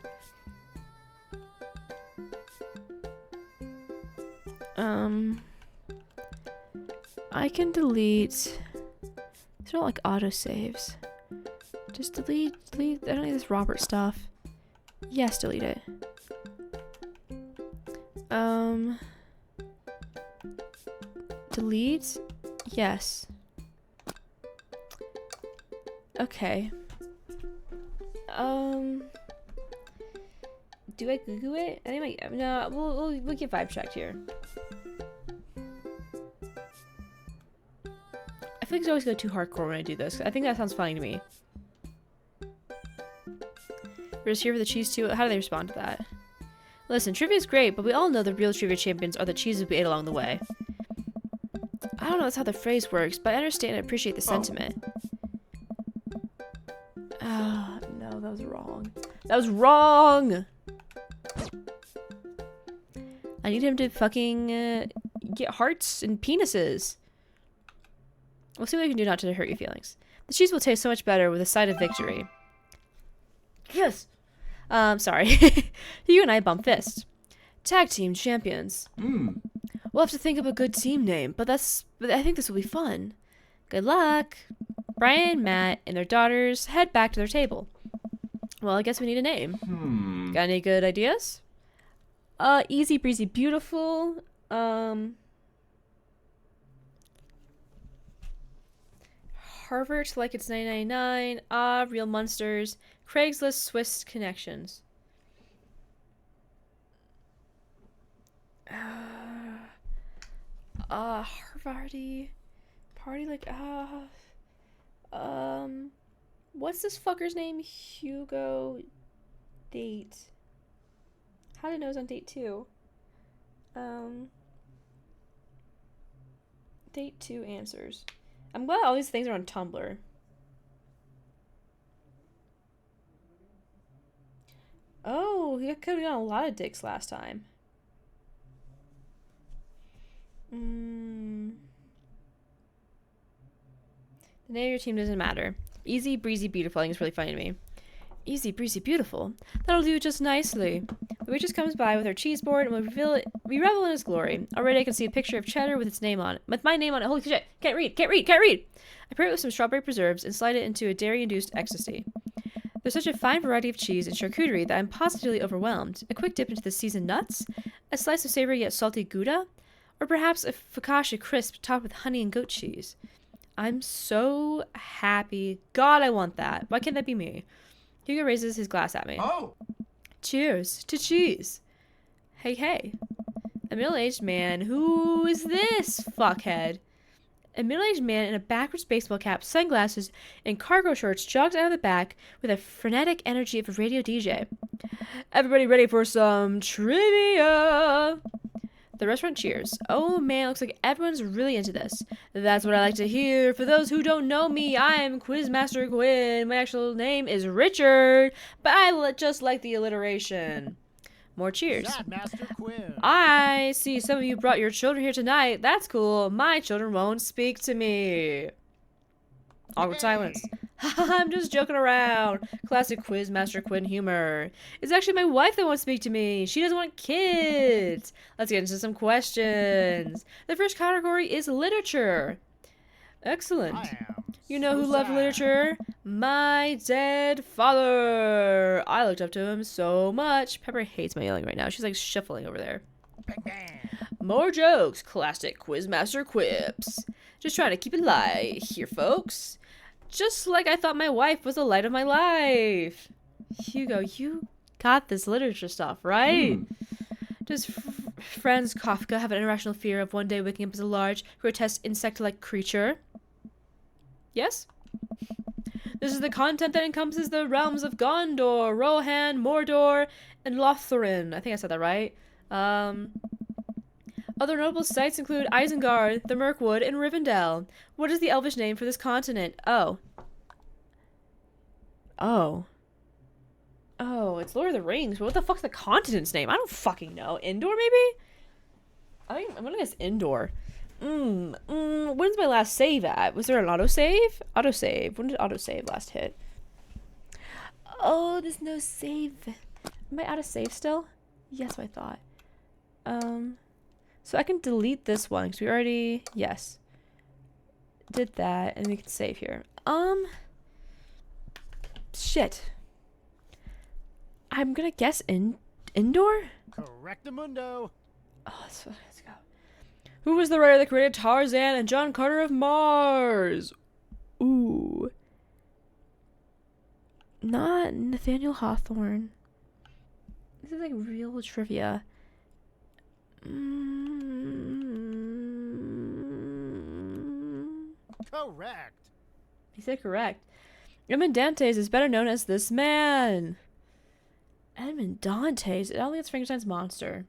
I can delete. These are not like autosaves. Just delete. I don't need this Robert stuff. Yes, delete it. Delete? Yes. Okay. Do I Google it? I think no, we'll get vibe checked here. I feel like I always go too hardcore when I do this. I think that sounds funny to me. We're just here for the cheese too. How do they respond to that? Listen, trivia's great, but we all know the real trivia champions are the cheeses we ate along the way. I don't know that's how the phrase works, but I understand and appreciate the sentiment. Oh, no, that was wrong. That was wrong! I need him to fucking get hearts and penises. We'll see what we can do not to hurt your feelings. The cheese will taste so much better with a side of victory. Yes! Sorry. You and I bump fists. Tag team champions. We'll have to think of a good team name, but I think this will be fun. Good luck! Brian, Matt, and their daughters head back to their table. Well, I guess we need a name. Got any good ideas? Easy breezy beautiful. Harvard like it's 999. Real monsters. Craigslist Swiss connections. Harvardy. Party like what's this fucker's name? Hugo Date. How did I know it was on date 2? Date 2 answers. I'm glad all these things are on Tumblr. Oh, he could have gotten a lot of dicks last time. The name of your team doesn't matter. Easy, breezy, beautiful. I think it's really funny to me. Easy, breezy, beautiful. That'll do just nicely. The waitress comes by with her cheese board and we revel in his glory. Already I can see a picture of cheddar with its name on it. With my name on it. Holy shit. Can't read. I pair it with some strawberry preserves and slide it into a dairy-induced ecstasy. There's such a fine variety of cheese and charcuterie that I'm positively overwhelmed. A quick dip into the seasoned nuts, a slice of savory yet salty Gouda, or perhaps a focaccia crisp topped with honey and goat cheese. I'm so happy. God, I want that. Why can't that be me? Hugo raises his glass at me. Oh! Cheers to cheese. Hey, hey. A middle-aged man. Who is this fuckhead? A middle-aged man in a backwards baseball cap, sunglasses, and cargo shorts jogs out of the back with a frenetic energy of a radio DJ. Everybody ready for some trivia? The restaurant cheers. Oh man, looks like everyone's really into this. That's what I like to hear. For those who don't know me, I'm Quizmaster Quinn. My actual name is Richard, but I just like the alliteration. More cheers. Master Quinn. I see some of you brought your children here tonight. That's cool. My children won't speak to me. Awkward silence. I'm just joking around. Classic Quizmaster Quinn humor. It's actually my wife that won't speak to me. She doesn't want kids. Let's get into some questions. The first category is literature. Excellent. You know who loved literature? My dead father. I looked up to him so much. Pepper hates my yelling right now. She's like shuffling over there. More jokes. Classic Quizmaster quips. Just trying to keep it light here, folks. Just like I thought my wife was the light of my life. Hugo, you got this literature stuff, right? Does Franz Kafka have an irrational fear of one day waking up as a large, grotesque, insect-like creature? Yes? This is the content that encompasses the realms of Gondor, Rohan, Mordor, and Lothlorien. I think I said that right. Other notable sites include Isengard, the Mirkwood, and Rivendell. What is the Elvish name for this continent? Oh, it's Lord of the Rings. But what the fuck's the continent's name? I don't fucking know. Endor, maybe? I'm gonna guess Endor. When's my last save at? Was there an autosave? Autosave. When did autosave last hit? Oh, there's no save. Am I out of save still? Yes, I thought. So I can delete this one because we already, yes, did that, and we can save here. Shit. I'm gonna guess Endor? Correctamundo. Oh, let's go. Who was the writer that created Tarzan and John Carter of Mars? Ooh. Not Nathaniel Hawthorne. This is like real trivia. Correct. He said correct. Edmond Dantes is better known as this man. Edmond Dantes. I don't think it's Frankenstein's monster.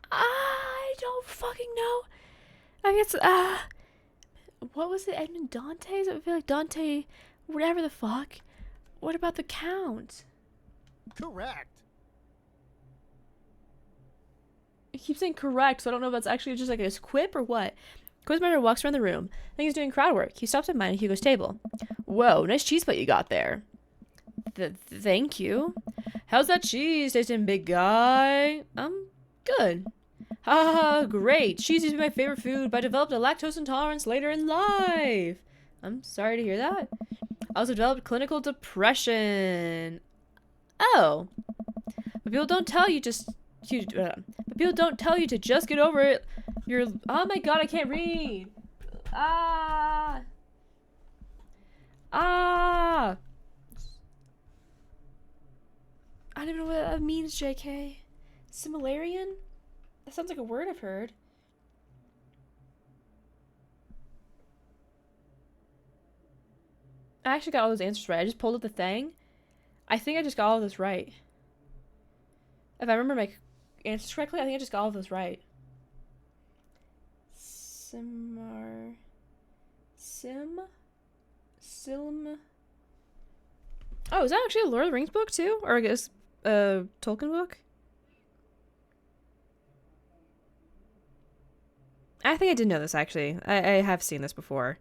I don't fucking know. I guess, what was it? Edmond Dantes? I feel like Dante, whatever the fuck. What about the Count? Correct. I keep saying correct, so I don't know if that's actually just like a quip or what. Quizmaster walks around the room. I think he's doing crowd work. He stops at mine at Hugo's table. Whoa, nice cheese plate you got there. Thank you. How's that cheese tasting, big guy? Good. Ha, great. Cheese used to be my favorite food, but I developed a lactose intolerance later in life. I'm sorry to hear that. I also developed clinical depression. Oh. But people don't tell you just... but people don't tell you to just get over it. Oh my god, I can't read. I don't even know what that means, JK. Similarian? That sounds like a word I've heard. I actually got all those answers right. I just pulled up the thing. I think I just got all of this right. If I remember my answers correctly, I think I just got all of those right. Oh, is that actually a Lord of the Rings book too? Or I guess a Tolkien book? I think I did know this actually. I have seen this before.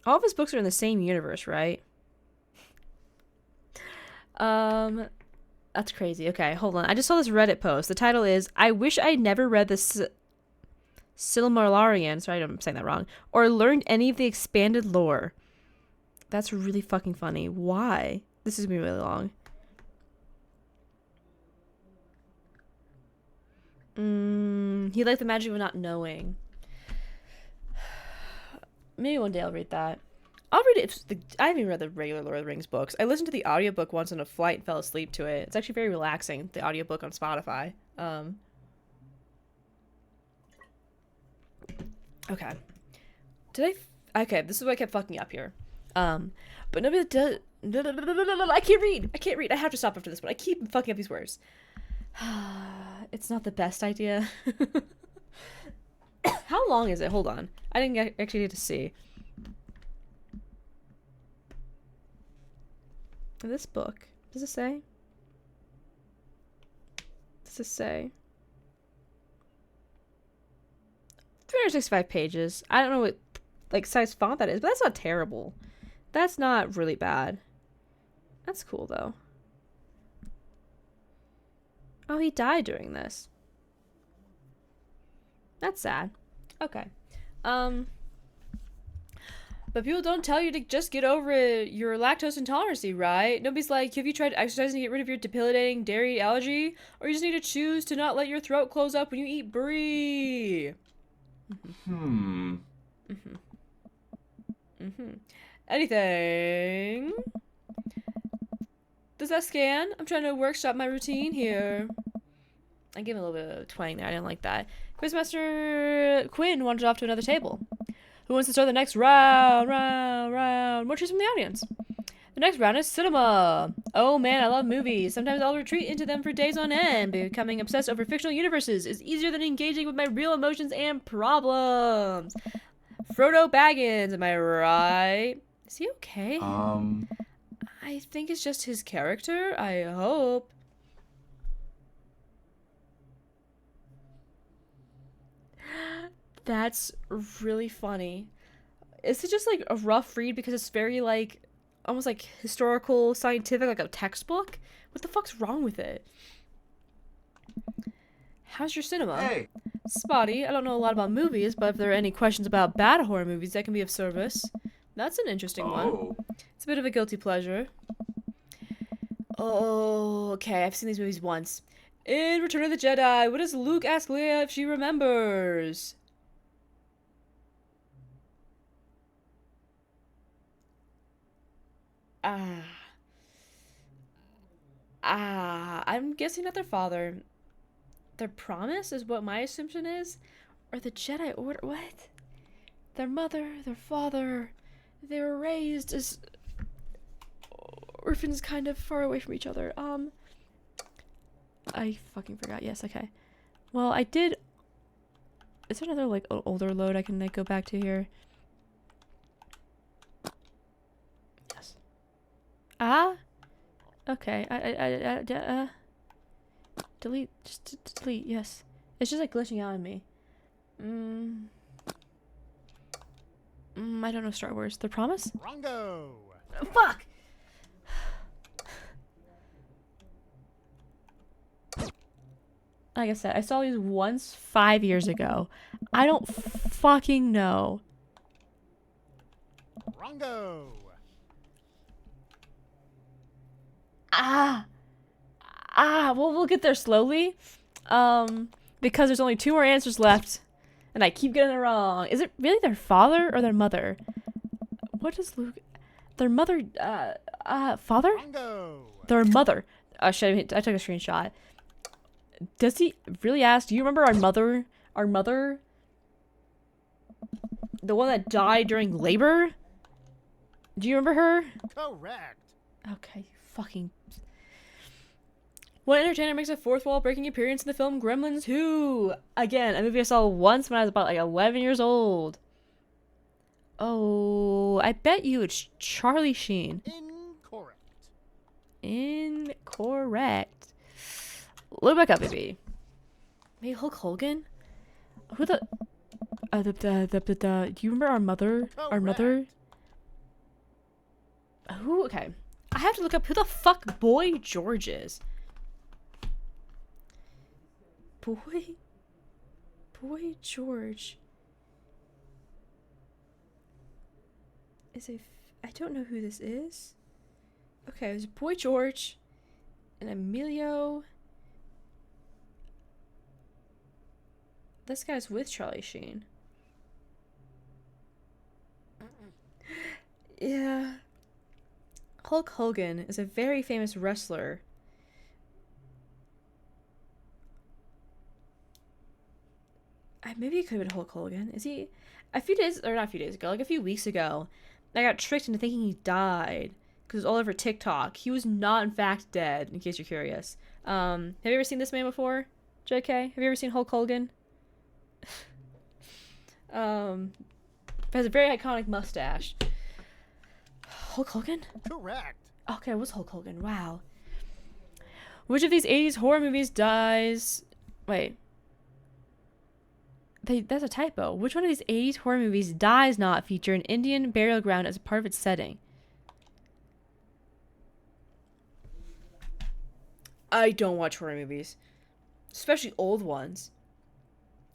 All of his books are in the same universe, right? That's crazy. Okay, hold on. I just saw this Reddit post. The title is, I wish I never read the Silmarillion, sorry I'm saying that wrong, or learned any of the expanded lore. That's really fucking funny. Why? This is gonna be really long. He liked the magic of not knowing. Maybe one day I'll read that. I'll read it. I haven't even read the regular Lord of the Rings books. I listened to the audiobook once on a flight and fell asleep to it. It's actually very relaxing, the audiobook on Spotify. Okay. Okay, this is what I kept fucking up here. But nobody does... I can't read. I have to stop after this one. I keep fucking up these words. It's not the best idea. How long is it? Hold on. I didn't actually get to see. This book. Does it say? 365 pages. I don't know what like size font that is, but that's not terrible. That's not really bad. That's cool though. Oh, he died during this. That's sad. Okay. But people don't tell you to just get over your lactose intolerance, right? Nobody's like, have you tried exercising to get rid of your debilitating dairy allergy? Or you just need to choose to not let your throat close up when you eat brie. Anything? Does that scan? I'm trying to workshop my routine here. I gave him a little bit of twang there. I didn't like that. Quizmaster Quinn wandered off to another table. Who wants to start the next round? More choose from the audience. The next round is cinema. Oh man, I love movies. Sometimes I'll retreat into them for days on end. Becoming obsessed over fictional universes is easier than engaging with my real emotions and problems. Frodo Baggins, am I right? Is he okay? I think it's just his character. I hope. That's really funny. Is it just like a rough read because it's very like almost like historical, scientific, like a textbook? What the fuck's wrong with it? How's your cinema? Hey! Spotty. I don't know a lot about movies, but if there are any questions about bad horror movies, that can be of service. That's an interesting one. It's a bit of a guilty pleasure. Oh, okay. I've seen these movies once. In Return of the Jedi, what does Luke ask Leia if she remembers? I'm guessing not their father. Their promise is what my assumption is? Or the Jedi Order? What? Their mother, their father, they were raised as orphans kind of far away from each other. I fucking forgot. Yes, okay. Well, I did... Is there another, like, older load I can, like, go back to here? Yes. Okay. Delete. Just delete, yes. It's just, like, glitching out on me. I don't know Star Wars. The Promise? Rongo. Fuck! Like I said, I saw these once 5 years ago. I don't fucking know. Rongo. Well, we'll get there slowly. Because there's only 2 more answers left. And I keep getting it wrong. Is it really their father or their mother? What does Luke... Their mother, father? Rongo. Their mother. Shit, I took a screenshot. Does he really ask, do you remember our mother? Our mother? The one that died during labor? Do you remember her? Correct. Okay, fucking... What entertainer makes a fourth wall breaking appearance in the film Gremlins 2? Again, a movie I saw once when I was about like 11 years old. Oh, I bet you it's Charlie Sheen. Incorrect. Incorrect. Load back up, baby. Maybe Hulk Hogan? Who the... do you remember our mother? Our mother? Who? Okay. I have to look up who the fuck Boy George is. Boy George is I don't know who this is. Okay, there's Boy George and Emilio. This guy's with Charlie Sheen. Yeah. Hulk Hogan is a very famous wrestler. Maybe it could have been Hulk Hogan. Is he... not a few days ago, like a few weeks ago, I got tricked into thinking he died. Because it was all over TikTok. He was not, in fact, dead, in case you're curious. Have you ever seen this man before? JK? Have you ever seen Hulk Hogan? Has a very iconic mustache. Hulk Hogan? Correct. Okay, it was Hulk Hogan. Wow. Which of these 80s horror movies dies... Wait. That's a typo. Which one of these 80s horror movies does not feature an Indian burial ground as a part of its setting? I don't watch horror movies. Especially old ones.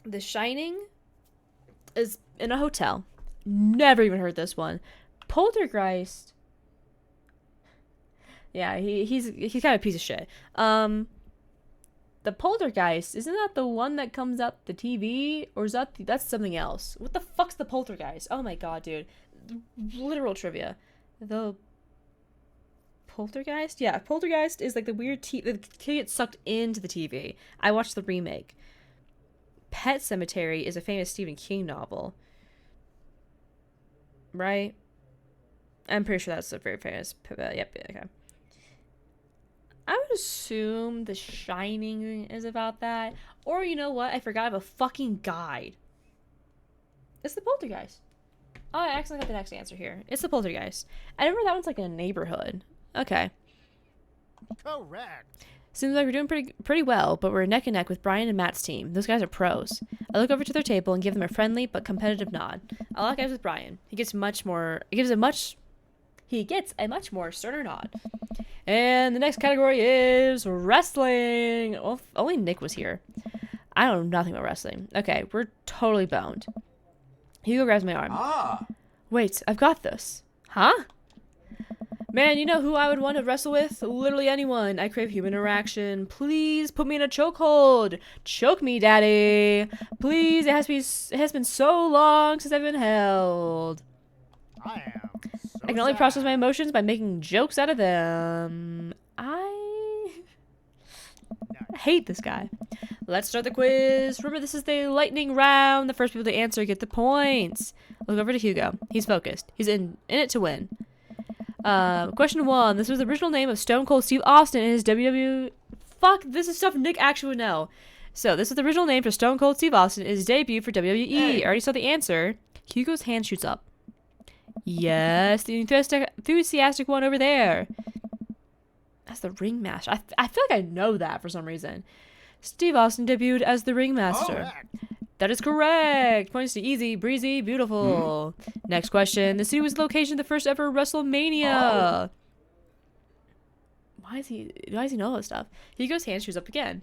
The Shining is in a hotel. Never even heard this one. Poltergeist. Yeah, he's kind of a piece of shit. The Poltergeist, isn't that the one that comes up the TV? Or is that's something else? What the fuck's the Poltergeist? Oh my god, dude. Literal trivia. The Poltergeist? Yeah, Poltergeist is like the weird the kid gets sucked into the TV. I watched the remake. Pet Cemetery is a famous Stephen King novel. Right? I'm pretty sure that's a very famous. Yep, okay. I would assume The Shining is about that. Or, you know what? I forgot I have a fucking guide. It's the Poltergeist. Oh, I accidentally got the next answer here. It's the Poltergeist. I remember that one's like in a neighborhood. Okay. Correct. Seems like we're doing pretty well, but we're neck and neck with Brian and Matt's team. Those guys are pros. I look over to their table and give them a friendly but competitive nod. I lock eyes with Brian. He gets a much more sterner nod. And the next category is wrestling. Well, if only Nick was here. I know nothing about wrestling. Okay, we're totally boned. Hugo grabs my arm. Ah. Wait, I've got this. Huh? Man, you know who I would want to wrestle with? Literally anyone. I crave human interaction. Please put me in a chokehold. Choke me, daddy. Please, it has been so long since I've been held. I am so I can only sad. process my emotions by making jokes out of them. I hate this guy. Let's start the quiz. Remember, this is the lightning round. The first people to answer get the points. Look over to Hugo. He's focused. He's in it to win. Question 1. This was the original name of Stone Cold Steve Austin in his WWE... Fuck, this is stuff Nick actually would know. So, this is the original name for Stone Cold Steve Austin in his debut for WWE. Hey. I already saw the answer. Hugo's hand shoots up. Yes, the enthusiastic one over there. That's the ringmaster. I feel like I know that for some reason. Steve Austin debuted as the ringmaster. Correct. That is correct. Points to easy, breezy, beautiful. Next question. The city was the location of the first ever WrestleMania. Why does he know this stuff? Hugo's hand shoots up again.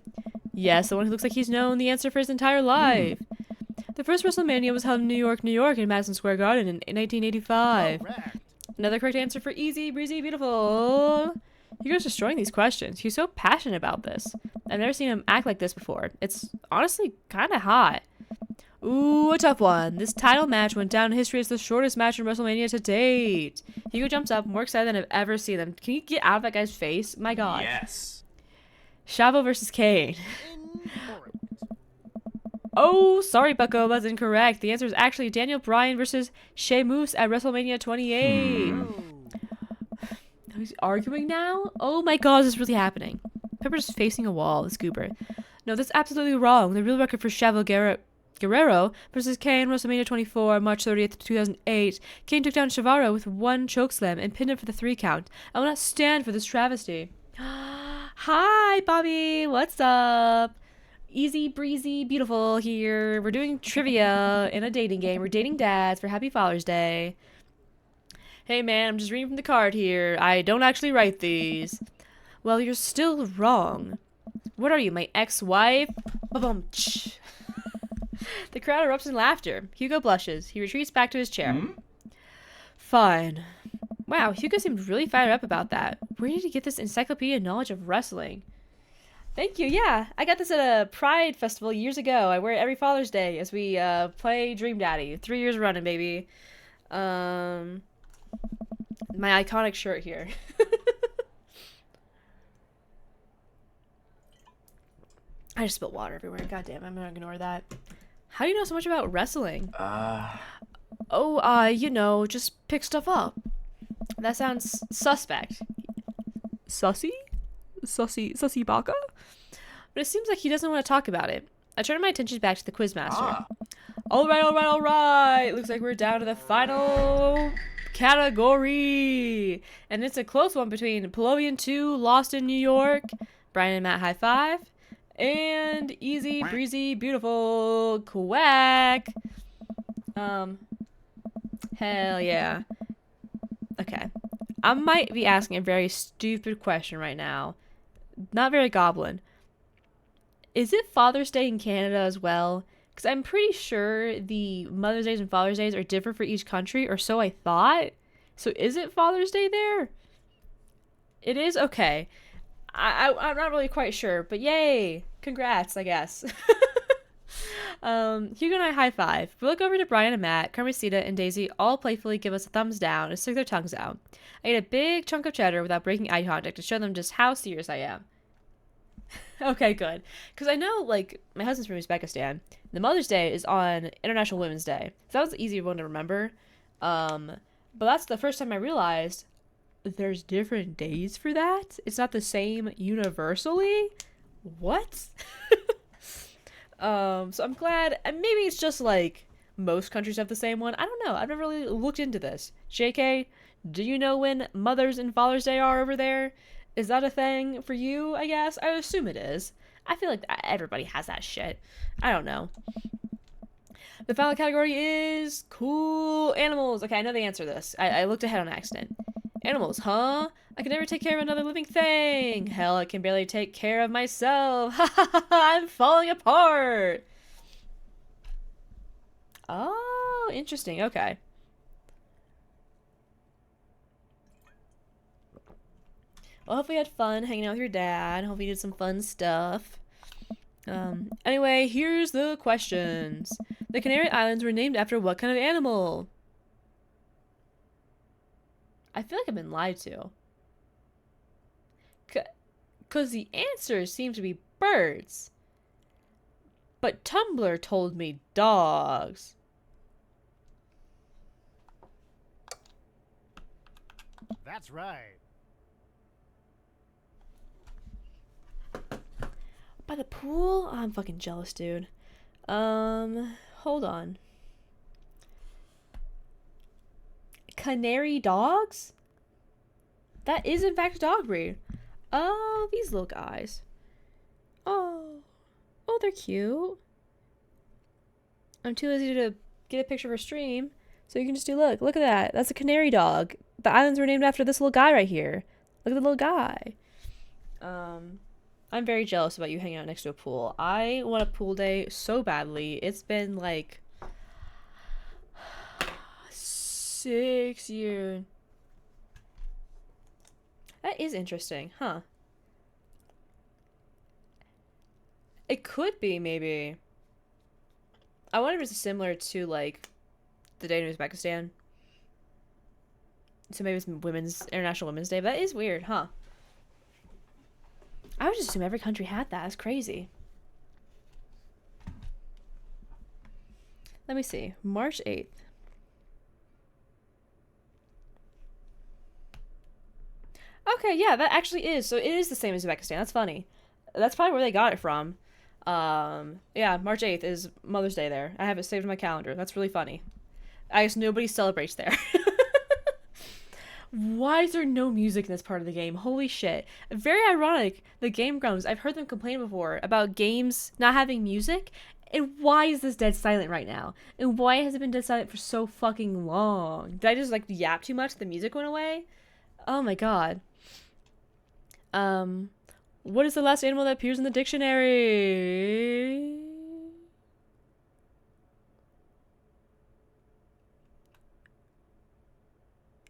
Yes, the one who looks like he's known the answer for his entire life. The first WrestleMania was held in New York, in Madison Square Garden in 1985. Correct. Another correct answer for easy, breezy, beautiful. Hugo's destroying these questions. He's so passionate about this. I've never seen him act like this before. It's honestly kind of hot. Ooh, a tough one. This title match went down in history as the shortest match in WrestleMania to date. Hugo jumps up, more excited than I've ever seen him. Can you get out of that guy's face? My god. Yes. Chavo versus Kane. Incorrect. Oh, sorry, Bucko, that's incorrect. The answer is actually Daniel Bryan versus Sheamus at WrestleMania 28. Oh. He's arguing now? Oh my god, is this really happening? Pepper's facing a wall, this goober. No, that's absolutely wrong. The real record for Chavo Guerrero versus Kane, WrestleMania 24, March 30th, 2008. Kane took down Chavaro with one chokeslam and pinned him for the 3 count. I will not stand for this travesty. Hi, Bobby. What's up? Easy breezy, beautiful here. We're doing trivia in a dating game. We're dating dads for Happy Father's Day. Hey man, I'm just reading from the card here. I don't actually write these. Well, you're still wrong. What are you, my ex-wife? Ba-bum. The crowd erupts in laughter. Hugo blushes. He retreats back to his chair. Fine. Wow, Hugo seemed really fired up about that. Where did he get this encyclopedia knowledge of wrestling? Thank you. Yeah, I got this at a Pride festival years ago. I wear it every Father's Day as we play Dream Daddy. 3 years running, baby. My iconic shirt here. I just spilled water everywhere. God damn, I'm gonna ignore that. How do you know so much about wrestling? You know, just pick stuff up. That sounds suspect. Sussy baka? But it seems like he doesn't want to talk about it. I turn my attention back to the quizmaster. All right. Looks like we're down to the final category. And it's a close one between Pelovian 2, Lost in New York, Brian and Matt high five, and Easy Breezy Beautiful Quack. Hell yeah. Okay. I might be asking a very stupid question right now. Not very goblin. Is it Father's Day in Canada as well? Because I'm pretty sure the Mother's Days and Father's Days are different for each country, or so I thought. So is it Father's Day there? It is? Okay. I'm not really quite sure, but yay! Congrats, I guess. Hugo and I high five. We look over to Brian and Matt, Carmencita, and Daisy all playfully give us a thumbs down and stick their tongues out. I eat a big chunk of cheddar without breaking eye contact to show them just how serious I am. Okay, good. Because I know, like, my husband's from Uzbekistan. The Mother's Day is on International Women's Day. So that was an easy one to remember. But that's the first time I realized there's different days for that. It's not the same universally. What? So I'm glad, and maybe it's just like most countries have the same one. I don't know. I've never really looked into this. JK, do you know when Mother's and Father's Day are over there? Is that a thing for you, I guess? I assume it is. I feel like everybody has that shit. I don't know. The final category is cool animals. Okay, I know the answer to this. I looked ahead on accident. Animals, huh? I can never take care of another living thing. Hell, I can barely take care of myself. Ha ha ha! I'm falling apart. Oh, interesting. Okay. Well, hopefully you had fun hanging out with your dad. Hope you did some fun stuff. Anyway, here's the questions. The Canary Islands were named after what kind of animal? I feel like I've been lied to. Because the answers seem to be birds. But Tumblr told me dogs. That's right. By the pool? Oh, I'm fucking jealous, dude. Hold on. Canary dogs? That is in fact a dog breed. Oh, these little guys. Oh, they're cute. I'm too lazy to get a picture for stream, so you can just do look at that. That's a canary dog. The islands were named after this little guy right here. Look at the little guy. I'm very jealous about you hanging out next to a pool. I want a pool day so badly. It's been like 6 years. That is interesting, huh? It could be, maybe. I wonder if it's similar to, like, the day in Uzbekistan. So maybe it's International Women's Day, but that is weird, huh? I would just assume every country had that. That's crazy. Let me see. March 8th. Okay, yeah, that actually is. So it is the same as Uzbekistan. That's funny. That's probably where they got it from. Yeah, March 8th is Mother's Day there. I have it saved in my calendar. That's really funny. I guess nobody celebrates there. Why is there no music in this part of the game? Holy shit. Very ironic. The Game Grumps, I've heard them complain before about games not having music. And why is this dead silent right now? And why has it been dead silent for so fucking long? Did I just, like, yap too much? The music went away? Oh my god. What is the last animal that appears in the dictionary?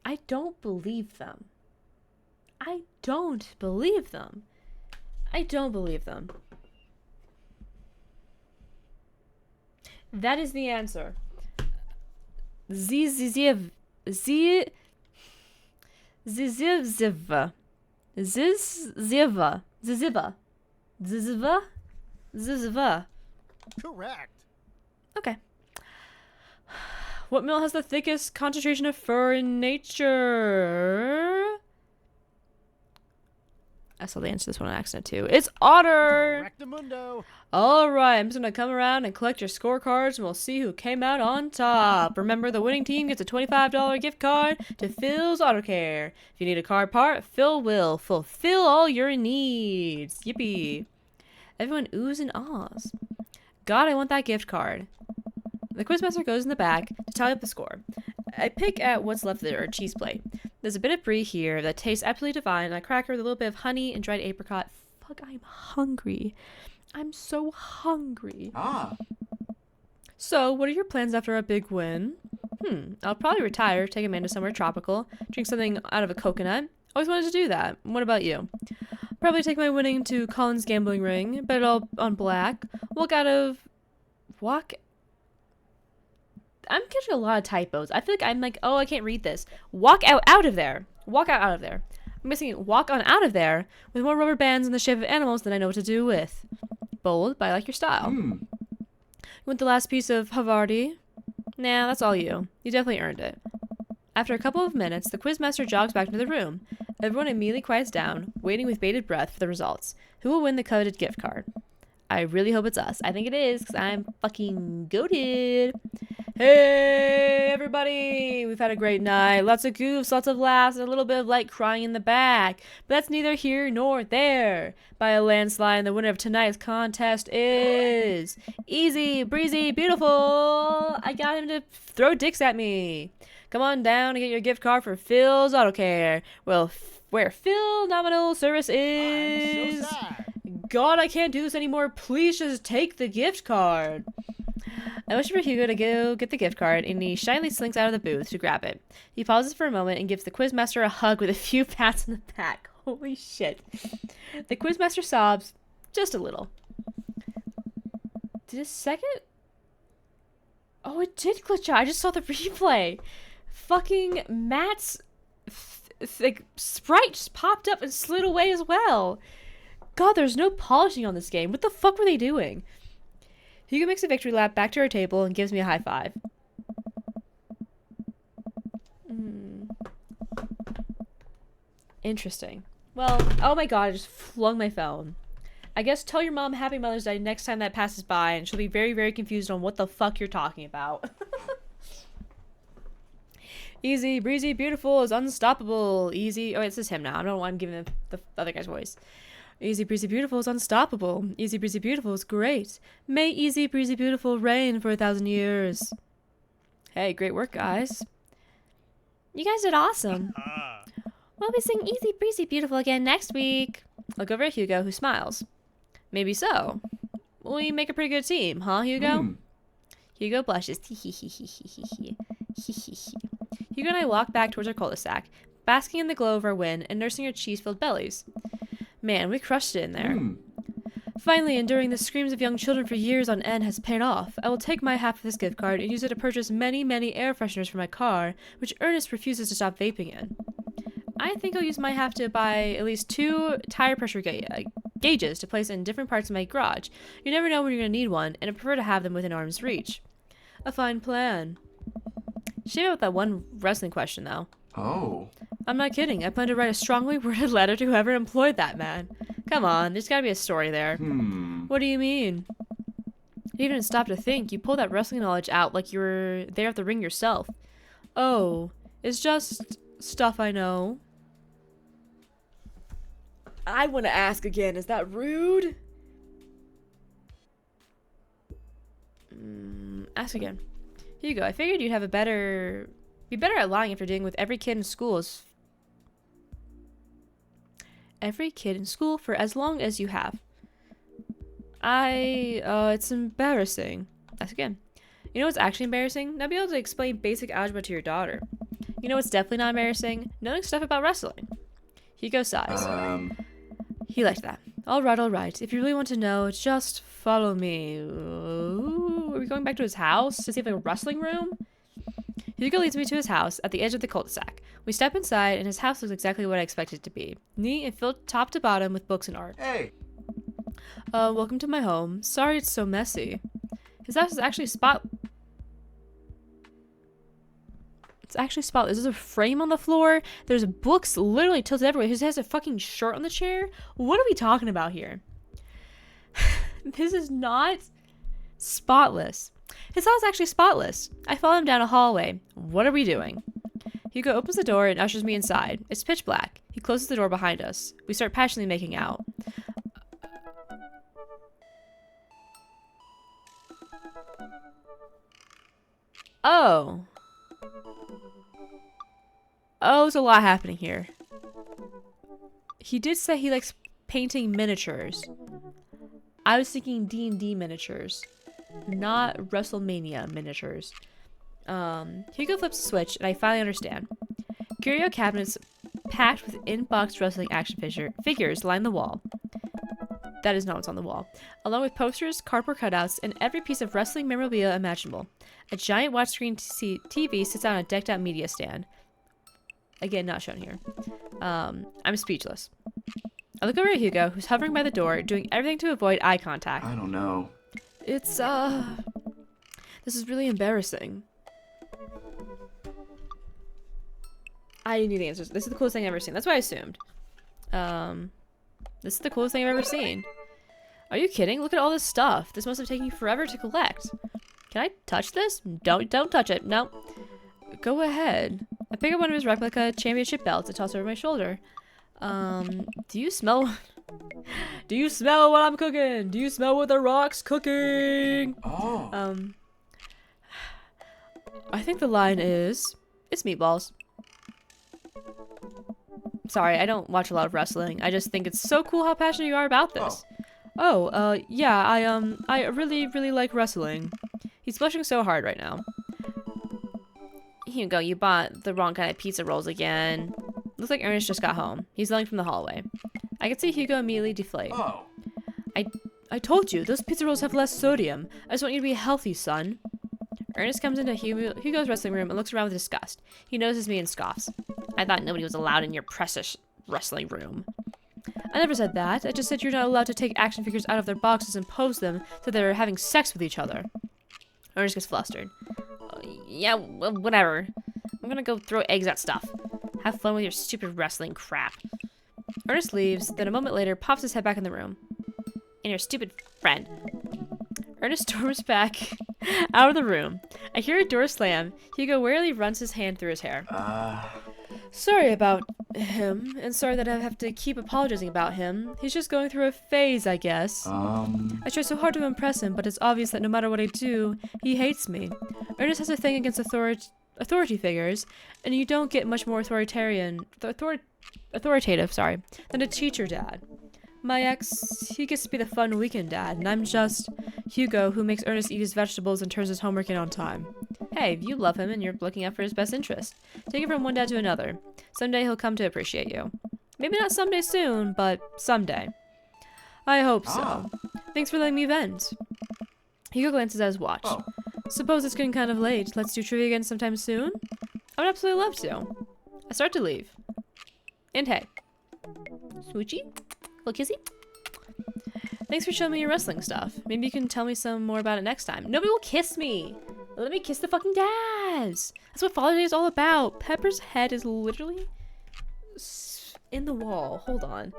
I don't believe them. I don't believe them. I don't believe them. That is the answer. Ziziv. Ziziva. Ziziva. Ziziva. Ziziva. Ziziva. Correct. Okay. What mammal has the thickest concentration of fur in nature? I saw the answer to this one on accident too. It's otter! Correctamundo. Alright, I'm just gonna come around and collect your scorecards and we'll see who came out on top. Remember, the winning team gets a $25 gift card to Phil's Auto Care. If you need a car part, Phil will fulfill all your needs. Yippee. Everyone oohs and ahs. God, I want that gift card. The quizmaster goes in the back to tally up the score. I pick at what's left of their cheese plate. There's a bit of brie here that tastes absolutely divine, and a cracker with a little bit of honey and dried apricot. Fuck, I'm hungry. I'm so hungry. Ah, So, what are your plans after our big win? I'll probably retire, take Amanda somewhere tropical, drink something out of a coconut. Always wanted to do that. What about you? Probably take my winning to Colin's gambling ring, bet it all on black, walk. I'm getting a lot of typos. I feel like I'm like, oh, I can't read this. Walk out of there. Walk out of there. I'm missing walk on out of there with more rubber bands in the shape of animals than I know what to do with. Bold, but I like your style. You want the last piece of Havarti? Nah, that's all you. You definitely earned it. After a couple of minutes, the quizmaster jogs back into the room. Everyone immediately quiets down, waiting with bated breath for the results. Who will win the coveted gift card? I really hope it's us. I think it is, because I'm fucking goated. Hey, everybody! We've had a great night. Lots of goofs, lots of laughs, and a little bit of light crying in the back. But that's neither here nor there. By a landslide, the winner of tonight's contest is... Easy, breezy, beautiful! I got him to throw dicks at me. Come on down and get your gift card for Phil's Auto Care. Well, where Phil Nominal Service is... I'm so sad. God, I can't do this anymore. Please just take the gift card. I wish for Hugo to go get the gift card, and he shyly slinks out of the booth to grab it. He pauses for a moment and gives the quizmaster a hug with a few pats on the back. Holy shit. The quizmaster sobs just a little. Did a second? Oh, it did glitch out. I just saw the replay. Fucking Matt's like sprite just popped up and slid away as well. God, there's no polishing on this game. What the fuck were they doing? Hugo makes a victory lap back to our table and gives me a high five. Interesting. Well, oh my god, I just flung my phone. I guess tell your mom Happy Mother's Day next time that passes by, and she'll be very, very confused on what the fuck you're talking about. Easy, breezy, beautiful is unstoppable. Easy. Oh, this is him now. I don't know why I'm giving the other guy's voice. Easy, breezy, beautiful is unstoppable. Easy, breezy, beautiful is great. May easy, breezy, beautiful reign for 1,000 years. Hey, great work, guys. You guys did awesome. We'll be singing Easy, breezy, beautiful again next week. Look over at Hugo, who smiles. Maybe so. We make a pretty good team, huh, Hugo? Hugo blushes. Hugo and I walk back towards our cul-de-sac, basking in the glow of our win and nursing our cheese-filled bellies. Man, we crushed it in there. Finally, enduring the screams of young children for years on end has paid off. I will take my half of this gift card and use it to purchase many, many air fresheners for my car, which Ernest refuses to stop vaping in. I think I'll use my half to buy at least 2 tire pressure gauges to place in different parts of my garage. You never know when you're going to need one, and I prefer to have them within arm's reach. A fine plan. Shame about that one wrestling question, though. Oh. I'm not kidding. I plan to write a strongly worded letter to whoever employed that man. Come on, there's gotta be a story there. What do you mean? You didn't stop to think. You pulled that wrestling knowledge out like you were there at the ring yourself. Oh, it's just stuff I know. I want to ask again. Is that rude? Ask again. Here you go. I figured you'd have be better at lying after dealing with every kid in school for as long as you have. It's embarrassing. Ask again. You know what's actually embarrassing? Not being able to explain basic algebra to your daughter. You know what's definitely not embarrassing? Knowing stuff about wrestling. Hugo sighs. He liked that. All right. If you really want to know, just follow me. Ooh, are we going back to his house to see if like a wrestling room? Hugo leads me to his house at the edge of the cul-de-sac. We step inside, and his house looks exactly what I expected it to be. Neat and filled top to bottom with books and art. Hey. Welcome to my home. Sorry it's so messy. His house is actually It's actually spotless. There's a frame on the floor. There's books literally tilted everywhere. He has a fucking shirt on the chair. What are we talking about here? This is not spotless. His house is actually spotless. I follow him down a hallway. What are we doing? Hugo opens the door and ushers me inside. It's pitch black. He closes the door behind us. We start passionately making out. Oh, there's a lot happening here. He did say he likes painting miniatures. I was thinking D&D miniatures. not WrestleMania miniatures. Hugo flips the switch, and I finally understand. Curio cabinets packed with in-box wrestling action figures line the wall. That is not what's on the wall. Along with posters, cardboard cutouts, and every piece of wrestling memorabilia imaginable. A giant watch-screen TV sits on a decked-out media stand. Again, not shown here. I'm speechless. I look over at Hugo, who's hovering by the door, doing everything to avoid eye contact. I don't know. It's, this is really embarrassing. I knew the answers. This is the coolest thing I've ever seen. That's what I assumed. This is the coolest thing I've ever seen. Are you kidding? Look at all this stuff. This must have taken you forever to collect. Can I touch this? Don't touch it. No. Go ahead. I pick up one of his replica championship belts and toss it over my shoulder. Do you smell... Do you smell what I'm cooking? Do you smell what the Rock's cooking? Oh. I think the line is... It's meatballs. Sorry, I don't watch a lot of wrestling. I just think it's so cool how passionate you are about this. Yeah, I really, really like wrestling. He's blushing so hard right now. Hugo, you bought the wrong kind of pizza rolls again. Looks like Ernest just got home. He's yelling from the hallway. I can see Hugo immediately deflate. Oh. I told you, those pizza rolls have less sodium. I just want you to be healthy, son. Ernest comes into Hugo's wrestling room and looks around with disgust. He notices me and scoffs. I thought nobody was allowed in your precious wrestling room. I never said that. I just said you're not allowed to take action figures out of their boxes and pose them so they're having sex with each other. Ernest gets flustered. Yeah, well, whatever. I'm gonna go throw eggs at stuff. Have fun with your stupid wrestling crap. Ernest leaves, then a moment later pops his head back in the room. And your stupid friend. Ernest storms back out of the room. I hear a door slam. Hugo wearily runs his hand through his hair. Sorry about him, and sorry that I have to keep apologizing about him. He's just going through a phase, I guess. I try so hard to impress him, but it's obvious that no matter what I do, he hates me. Ernest has a thing against authority figures, and you don't get much more authoritative, than a teacher dad. My ex, he gets to be the fun weekend dad, and I'm just Hugo, who makes Ernest eat his vegetables and turns his homework in on time. Hey, you love him and you're looking out for his best interest. Take it from one dad to another. Someday he'll come to appreciate you. Maybe not someday soon, but someday. I hope so. Thanks for letting me vent. Hugo glances at his watch. Suppose it's getting kind of late. Let's do trivia again sometime soon? I would absolutely love to. I start to leave. And hey. Smoochie? Little kissy? Thanks for showing me your wrestling stuff. Maybe you can tell me some more about it next time. Nobody will kiss me! Let me kiss the fucking dads! That's what Father's Day is all about. Pepper's head is literally in the wall. Hold on.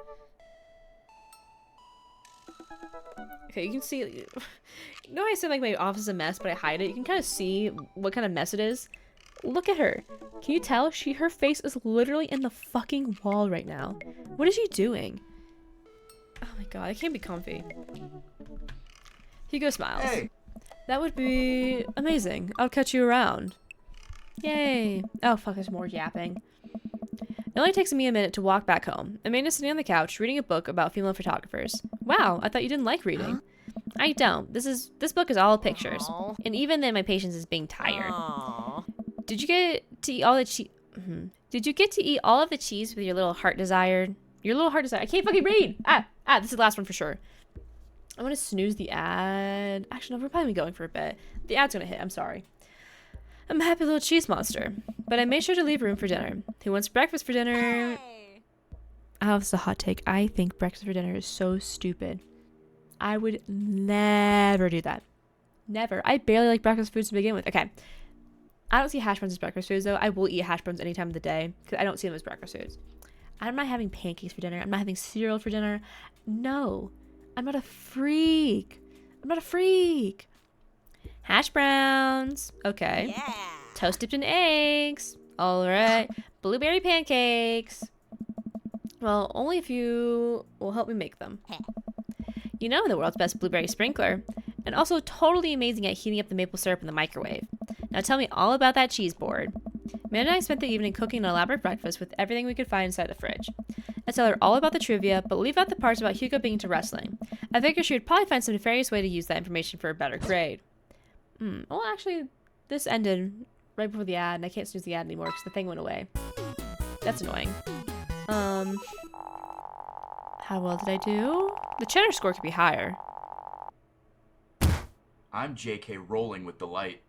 Okay, you can see... You know how I said like my office is a mess, but I hide it? You can kind of see what kind of mess it is. Look at her. Can you tell? Her face is literally in the fucking wall right now. What is she doing? Oh my god, I can't be comfy. Hugo smiles. Hey. That would be amazing. I'll catch you around. Yay. Oh fuck, there's more yapping. It only takes me a minute to walk back home. Amanda's sitting on the couch reading a book about female photographers. Wow, I thought you didn't like reading. I don't. This book is all pictures. Aww. And even then my patience is being tired. Aww. Did you get to eat all the cheese? Did you get to eat all of the cheese with your little heart desired? Your little heart desire. I can't fucking read. This is the last one for sure. I want to snooze the ad. Actually, no, we're probably going for a bit. The ad's gonna hit. I'm sorry. I'm a happy little cheese monster, but I made sure to leave room for dinner. Who wants breakfast for dinner? Hey. Oh, this is a hot take. I think breakfast for dinner is so stupid. I would never do that. Never. I barely like breakfast foods to begin with. Okay. I don't see hash browns as breakfast foods, though. I will eat hash browns any time of the day because I don't see them as breakfast foods. I'm not having pancakes for dinner. I'm not having cereal for dinner. No. I'm not a freak. I'm not a freak. Hash browns. Okay. Yeah. Toast dipped in eggs. All right. Blueberry pancakes. Well, only if you will help me make them. You know, the world's best blueberry sprinkler. And also totally amazing at heating up the maple syrup in the microwave. Now tell me all about that cheese board. Amanda and I spent the evening cooking an elaborate breakfast with everything we could find inside the fridge. I tell her all about the trivia, but leave out the parts about Hugo being into wrestling. I figured she would probably find some nefarious way to use that information for a better grade. Oh, actually, this ended right before the ad, and I can't snooze the ad anymore because the thing went away. That's annoying. How well did I do? The cheddar score could be higher. I'm JK rolling with delight.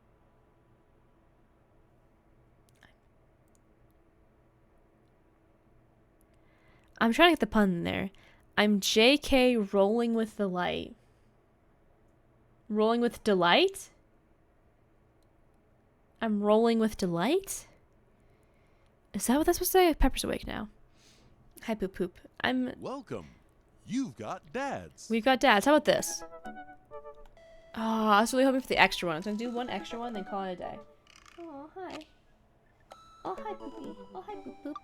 I'm trying to get the pun in there. I'm JK rolling with the light. Rolling with delight? I'm rolling with delight? Is that what that's supposed to say? Pepper's awake now. Hi, Poop Poop. Welcome. You've got dads. We've got dads. How about this? Oh, I was really hoping for the extra one. I was going to do one extra one, then call it a day. Oh, hi. Oh, hi, Poopy. Oh, hi, Poop Poop.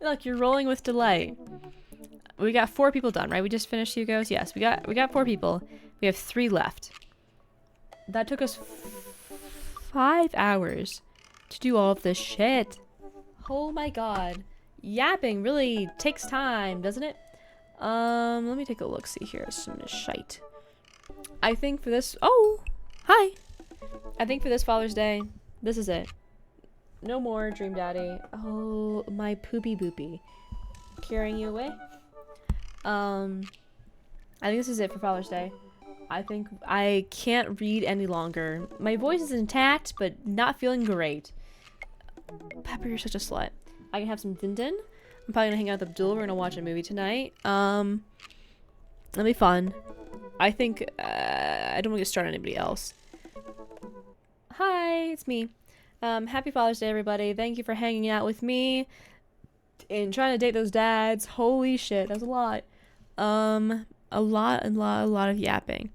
Look, you're rolling with delight. We got 4 people done, right? We just finished Hugo's. Yes, we got 4 people. We have 3 left. That took us 5 hours to do all of this shit. Oh my god. Yapping really takes time, doesn't it? Let me take a look. See here. Some shite. I think for this. Oh, hi. I think for this Father's Day, this is it. No more Dream Daddy. Oh, my poopy boopy. Carrying you away. I think this is it for Father's Day. I think I can't read any longer. My voice is intact, but not feeling great. Pepper, you're such a slut. I can have some din din. I'm probably gonna hang out with Abdul. We're gonna watch a movie tonight. That'll be fun. I think I don't want to get started on anybody else. Hi, it's me. Happy Father's Day, everybody. Thank you for hanging out with me and trying to date those dads. Holy shit, that was a lot. A lot of yapping.